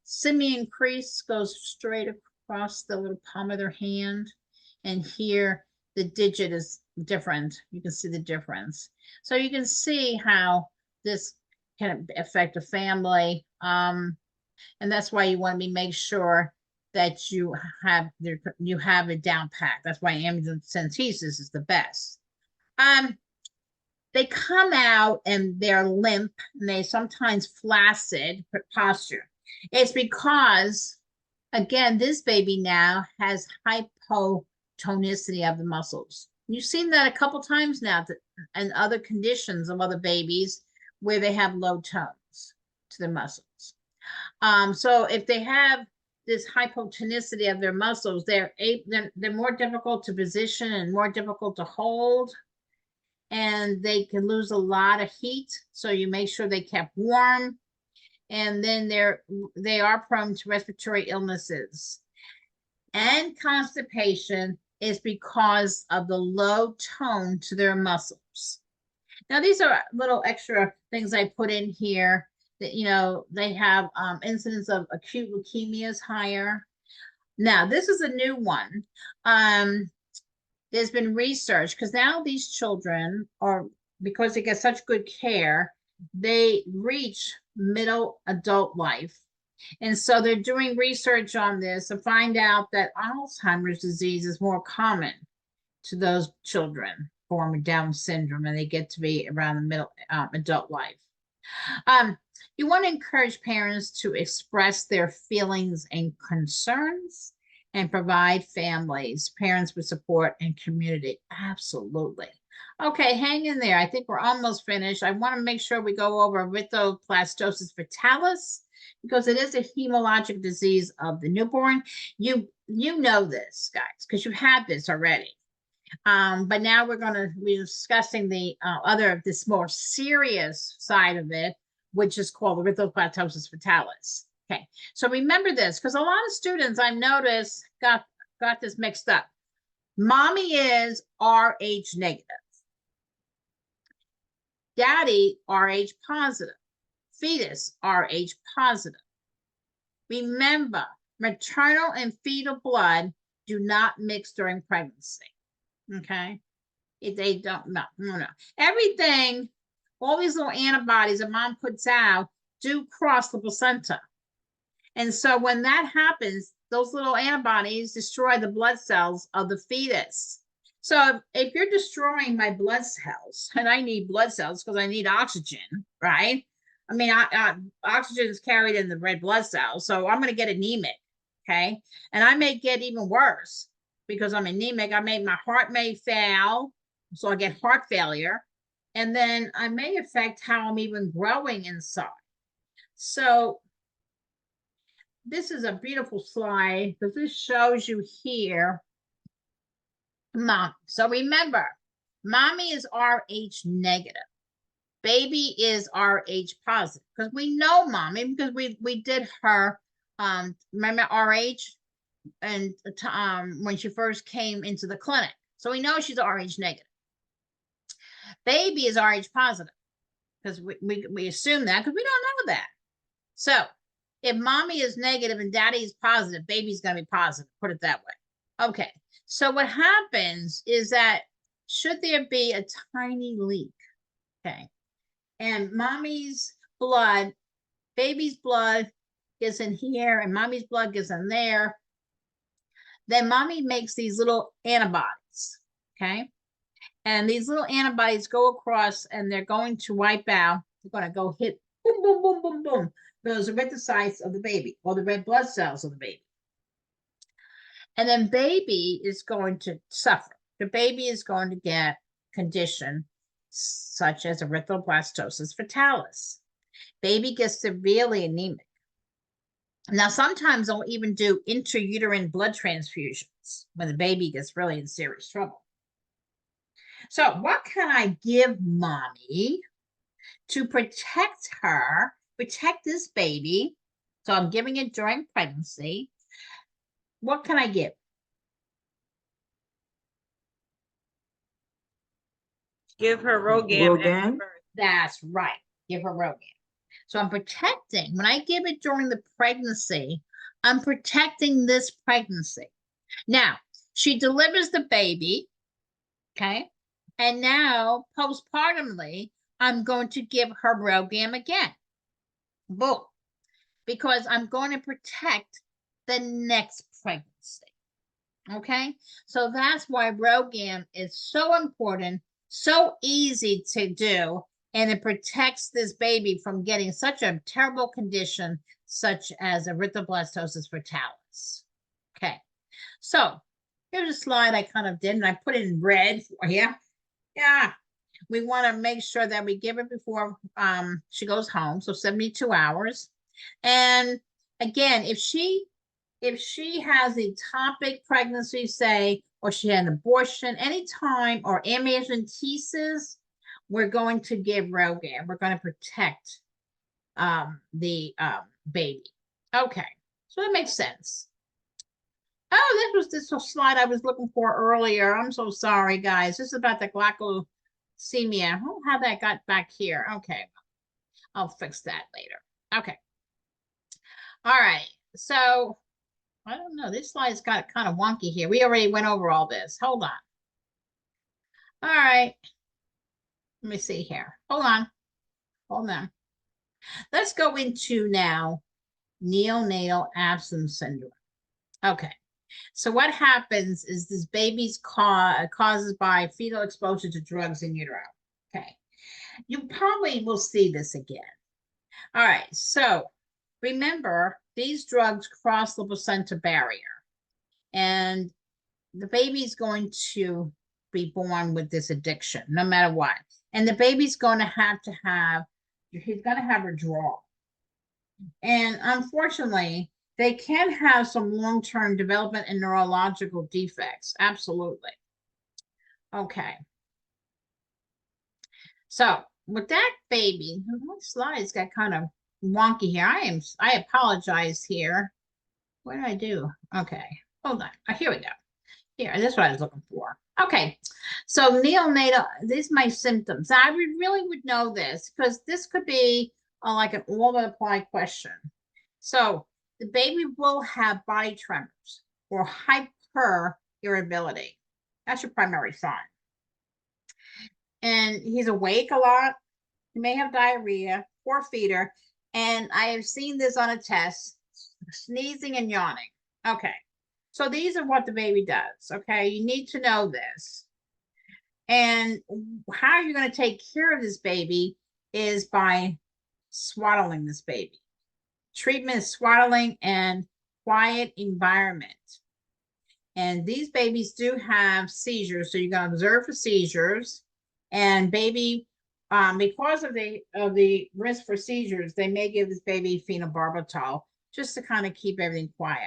simian crease goes straight across the little palm of their hand, and here the digit is different. You can see the difference. So you can see how this can affect a family. And that's why you want to make sure that you have it down packed. That's why amniocentesis is the best. They come out and they're limp, and they sometimes flaccid posture. It's because, again, this baby now has hypotonicity of the muscles. You've seen that a couple times now and other conditions of other babies where they have low tones to their muscles. So if they have this hypotonicity of their muscles, they're more difficult to position and more difficult to hold, and they can lose a lot of heat. So you make sure they kept warm, and then they are prone to respiratory illnesses, and constipation is because of the low tone to their muscles. Now, these are little extra things I put in here that, they have incidence of acute leukemia is higher. Now, this is a new one. There's been research, because now these children because they get such good care, they reach middle adult life. And so they're doing research on this to find out that Alzheimer's disease is more common to those children born with Down syndrome, and they get to be around the middle adult life. You want to encourage parents to express their feelings and concerns and provide parents with support and community. Absolutely. Okay, hang in there. I think we're almost finished. I want to make sure we go over erythroplastosis fetalis, because it is a hematologic disease of the newborn. You know this, guys, because you had this already. But now we're going to be discussing this more serious side of it, which is called erythroplastosis fetalis. Okay, so remember this, because a lot of students I've noticed got this mixed up. Mommy is Rh negative. Daddy Rh positive. Fetus Rh positive. Remember, maternal and fetal blood do not mix during pregnancy. Okay, they don't. No. Everything, all these little antibodies that mom puts out do cross the placenta. And so when that happens, those little antibodies destroy the blood cells of the fetus. So if you're destroying my blood cells, and I need blood cells because I need oxygen, right? I mean, oxygen is carried in the red blood cells, so I'm going to get anemic, okay? And I may get even worse because I'm anemic. My heart may fail, so I get heart failure. And then I may affect how I'm even growing inside. So this is a beautiful slide, because this shows you here mom. So remember, mommy is Rh negative. Baby is Rh positive, because we know mommy, because we did her, remember Rh, and when she first came into the clinic. So we know she's Rh negative. Baby is Rh positive, because we assume that, because we don't know that. So if mommy is negative and daddy is positive, baby's going to be positive, put it that way. Okay, so what happens is that should there be a tiny leak, okay, and mommy's blood, baby's blood gets in here, and mommy's blood gets in there, then mommy makes these little antibodies, okay? And these little antibodies go across and they're going to wipe out, they're going to go hit, boom, boom, boom, boom, boom, those erythrocytes of the baby, or the red blood cells of the baby. And then baby is going to suffer. The baby is going to get condition such as erythroblastosis fetalis. Baby gets severely anemic. Now, sometimes they'll even do intrauterine blood transfusions when the baby gets really in serious trouble. So what can I give mommy to protect her, protect this baby? So I'm giving it during pregnancy. What can I give? Give her Rogaine. Rogaine? That's right. Give her Rogaine. So I'm protecting, when I give it during the pregnancy, I'm protecting this pregnancy. Now, she delivers the baby, okay? And now, postpartumly, I'm going to give her Rogaine again. Boom. Because I'm going to protect the next pregnancy. Okay? So that's why Rogaine is so important, so easy to do, and it protects this baby from getting such a terrible condition such as erythroblastosis fetalis. Okay, so here's a slide I kind of did, and I put it in red for you. Yeah, we want to make sure that we give it before she goes home, so 72 hours. And again, if she has ectopic pregnancy, say, or she had an abortion anytime, or amniocentesis, we're going to give Rogaine. We're going to protect the baby. Okay, so that makes sense. Oh, this slide I was looking for earlier. I'm so sorry, guys. This is about the glycosemia. Oh, how that got back here. Okay, I'll fix that later. Okay. All right, so I don't know. This slide's got kind of wonky here. We already went over all this. Hold on. All right. Let me see here. Hold on. Hold on. Let's go into now neonatal absence syndrome. Okay. So what happens is this baby's causes by fetal exposure to drugs in utero. Okay. You probably will see this again. All right. So remember, these drugs cross the placenta barrier, and the baby's going to be born with this addiction, no matter what. And the baby's going to have, he's going to have withdrawal. And unfortunately, they can have some long-term development and neurological defects. Absolutely. Okay. So with that baby, my slides got kind of wonky here. I apologize here. What did I do? Okay. Hold on. Oh, here we go. Here, that's what I was looking for. Okay, so neonatal, these are my symptoms. I would know this because this could be like an all-apply question. So the baby will have body tremors or hyper irritability. That's your primary sign. And he's awake a lot. He may have diarrhea, poor feeder, and I have seen this on a test, sneezing and yawning. Okay. So these are what the baby does, okay? You need to know this. And how you're going to take care of this baby is by swaddling this baby. Treatment is swaddling and quiet environment. And these babies do have seizures, so you're going to observe for seizures. And baby, because of the risk for seizures, they may give this baby phenobarbital just to kind of keep everything quiet.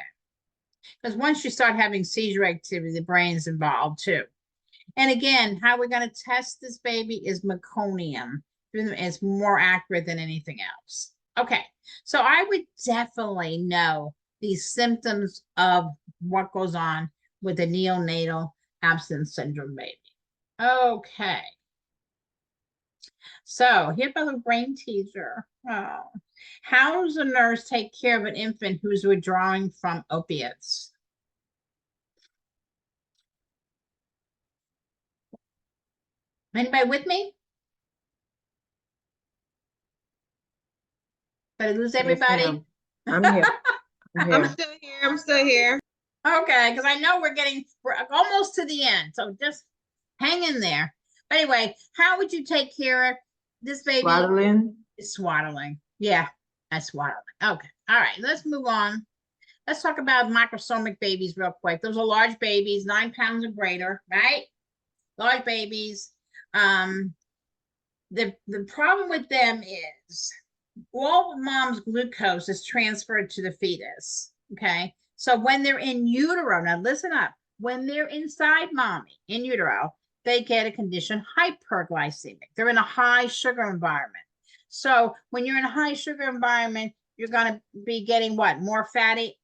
Because once you start having seizure activity, the brain's involved too. And again, how we're going to test this baby is meconium. It's more accurate than anything else. Okay, so I would definitely know these symptoms of what goes on with the neonatal absence syndrome baby. Okay. So here's my little brain teaser. Oh. How does a nurse take care of an infant who's withdrawing from opiates? Anybody with me? Did I lose everybody? Yes, I'm here. I'm still here. I'm still here. Okay, because I know we're almost to the end. So just hang in there. Anyway, how would you take care of this baby? Swaddling. Is swaddling. Yeah, that's swaddling. Okay. All right. Let's move on. Let's talk about microsomic babies real quick. Those are large babies, 9 pounds or greater, right? Large babies. The problem with them is all mom's glucose is transferred to the fetus. Okay. So when they're in utero, now listen up. When they're inside mommy in utero, they get a condition hyperglycemic. They're in a high sugar environment. So when you're in a high sugar environment, you're going to be getting what? More fatty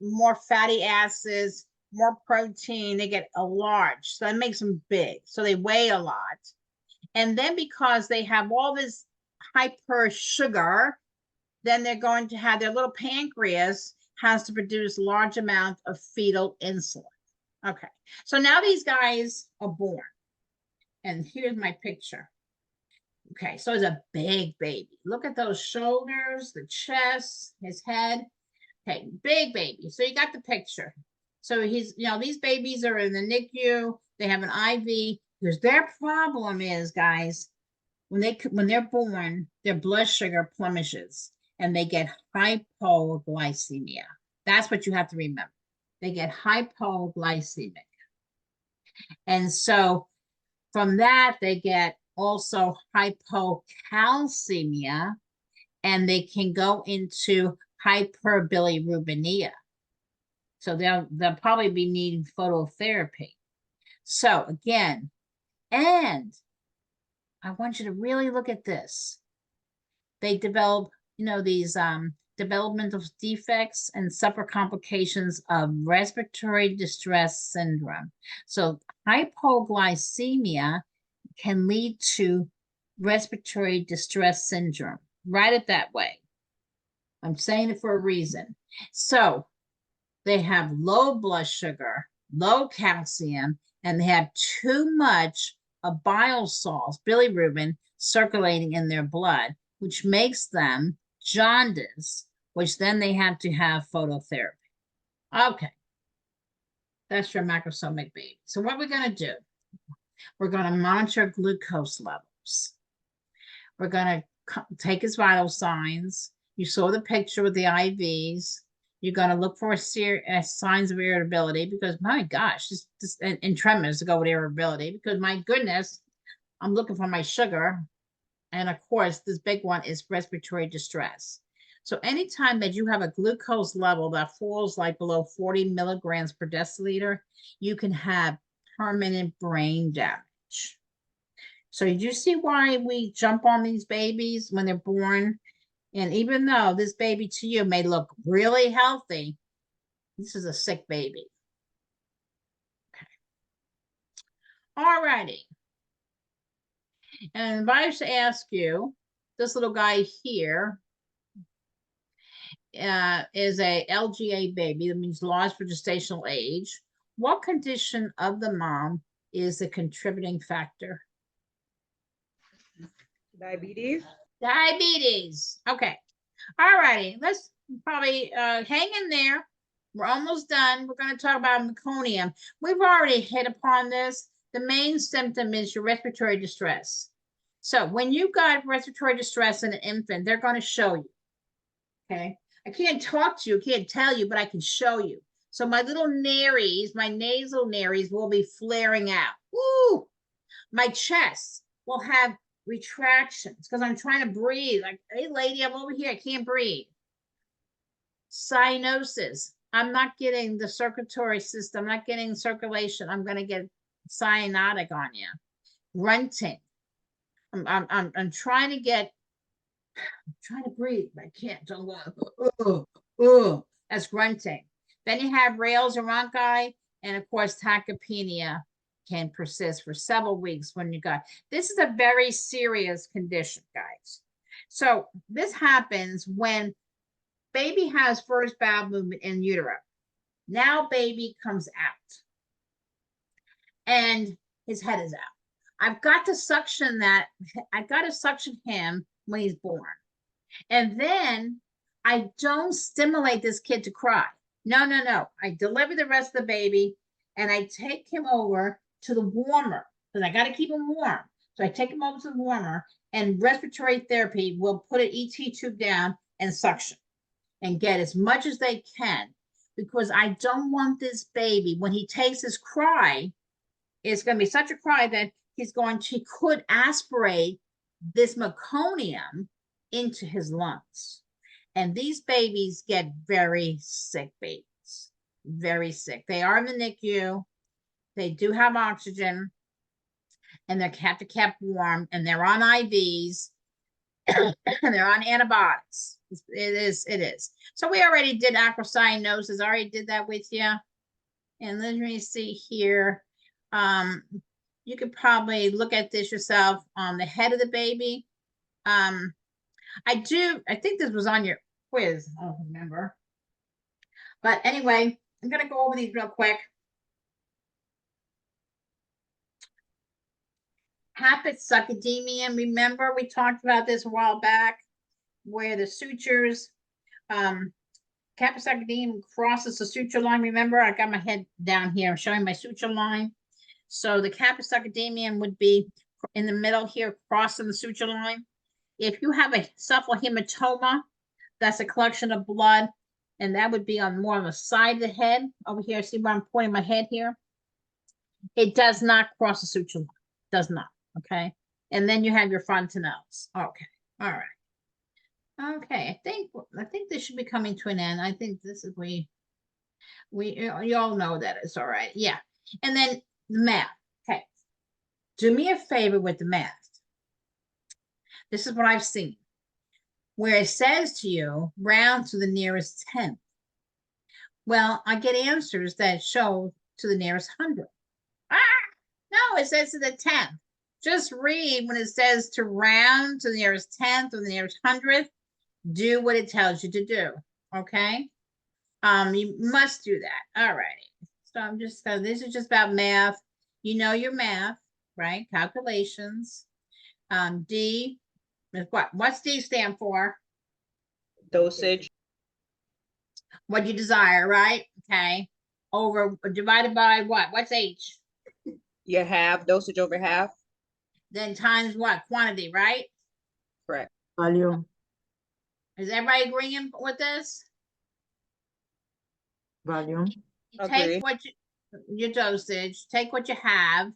acids, more protein. They get a large. So that makes them big. So they weigh a lot. And then because they have all this hyper sugar, then they're going to have their little pancreas has to produce large amount of fetal insulin. Okay, so now these guys are born. And here's my picture. Okay, so it's a big baby. Look at those shoulders, the chest, his head. Okay, big baby. So you got the picture. So he's, these babies are in the NICU. They have an IV. Because their problem is, guys, when they're born, their blood sugar plummetes and they get hypoglycemia. That's what you have to remember. They get hypoglycemic. And so from that, they get also hypocalcemia, and they can go into hyperbilirubinemia. So they'll probably be needing phototherapy. So again, and I want you to really look at this. They develop, these developmental defects and suffer complications of respiratory distress syndrome. So hypoglycemia can lead to respiratory distress syndrome. Write it that way. I'm saying it for a reason. So they have low blood sugar, low calcium, and they have too much of bile salts, bilirubin, circulating in their blood, which makes them jaundice, which then they have to have phototherapy. Okay. That's your macrosomic baby. So what we're going to do, we're going to monitor glucose levels. We're going to take his vital signs. You saw the picture with the IVs. You're going to look for signs of irritability because, my gosh, and tremors to go with irritability because, my goodness, I'm looking for my sugar. And of course, this big one is respiratory distress. So anytime that you have a glucose level that falls like below 40 milligrams per deciliter, you can have permanent brain damage. So you see why we jump on these babies when they're born? And even though this baby to you may look really healthy, this is a sick baby. Okay. All righty. And if I was to ask you, this little guy here is a LGA baby. That means lost for gestational age. What condition of the mom is a contributing factor? Diabetes. Diabetes. Okay. All righty. Let's probably hang in there. We're almost done. We're going to talk about meconium. We've already hit upon this. The main symptom is your respiratory distress. So when you got respiratory distress in an infant, they're going to show you. Okay. I can't talk to you, can't tell you, but I can show you. So my little nares, my nasal nares will be flaring out. Woo! My chest will have retractions because I'm trying to breathe. Like, hey, lady, I'm over here. I can't breathe. Cyanosis. I'm not getting the circulatory system. I'm not getting circulation. I'm going to get cyanotic on you. Grunting. I'm trying to get. I'm trying to breathe, but I can't. Don't go. That's grunting. Then you have Rales rhonchi, and of course, tachypnea can persist for several weeks when you got. This is a very serious condition, guys. So this happens when baby has first bowel movement in utero. Now baby comes out, and his head is out. I've got to suction that. I've got to suction him when he's born. And then I don't stimulate this kid to cry. No. I deliver the rest of the baby and I take him over to the warmer because I got to keep him warm. So I take them over to the warmer, and respiratory therapy will put an ET tube down and suction and get as much as they can, because I don't want this baby, when he takes his cry, it's going to be such a cry that he could aspirate this meconium into his lungs. And these babies get very sick babies, very sick. They are in the NICU. They do have oxygen, and they're kept warm, and they're on IVs, and they're on antibiotics. It is. So we already did aquacyanosis. I already did that with you. And let me see here. You could probably look at this yourself on the head of the baby. I think this was on your quiz. I don't remember. But anyway, I'm going to go over these real quick. Capsuccedium, remember we talked about this a while back, where the sutures, capsuccedium crosses the suture line. Remember, I got my head down here, I'm showing my suture line. So the capsuccedium would be in the middle here, crossing the suture line. If you have a cephalhematoma, that's a collection of blood, and that would be on more on the side of the head over here. See where I'm pointing my head here? It does not cross the suture line, does not. Okay, and then you have your fontanelles. Okay, all right. Okay, I think this should be coming to an end. I think this is you all know that it's all right. Yeah, and then the math. Okay, do me a favor with the math. This is what I've seen, where it says to you round to the nearest 10th. Well, I get answers that show to the nearest 100. No, it says to the 10th. Just read when it says to round to the nearest 10th or the nearest 100th. Do what it tells you to do. Okay. You must do that. All right. So I'm just this is just about math. You know your math, right? Calculations. D is what? What's D stand for? Dosage. What you desire, right? Okay. Over divided by what? What's H? Your half, dosage over half. Then times what? Quantity, right? Correct. Volume. Is everybody agreeing with this? Volume. You take what your dosage, take what you have,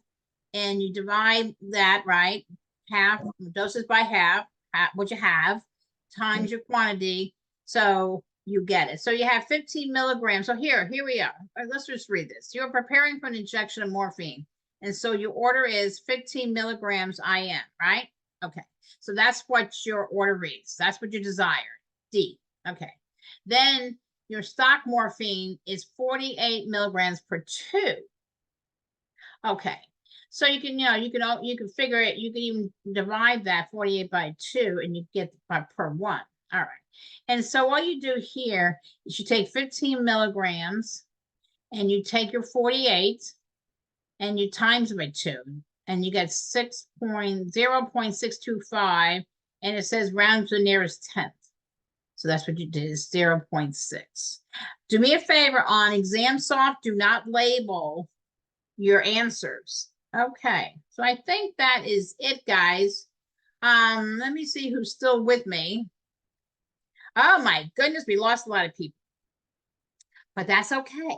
and you divide that, right? Half, doses by half what you have, times your quantity. So you get it. So you have 15 milligrams. So here we are. Let's just read this. You're preparing for an injection of morphine. And so your order is 15 milligrams IM, right? Okay. So that's what your order reads. That's what you desire. D. Okay. Then your stock morphine is 48 milligrams per 2. Okay. So you can, you can figure it. You can even divide that 48 by 2 and you get per 1. All right. And so what you do here is you take 15 milligrams and you take your 48 and you times it by 2 and you get 0.625 and it says round to the nearest 10th. So that's what you did, is 0.6. Do me a favor on ExamSoft, do not label your answers. Okay, so I think that is it, guys. Let me see who's still with me. Oh my goodness, we lost a lot of people, but that's okay.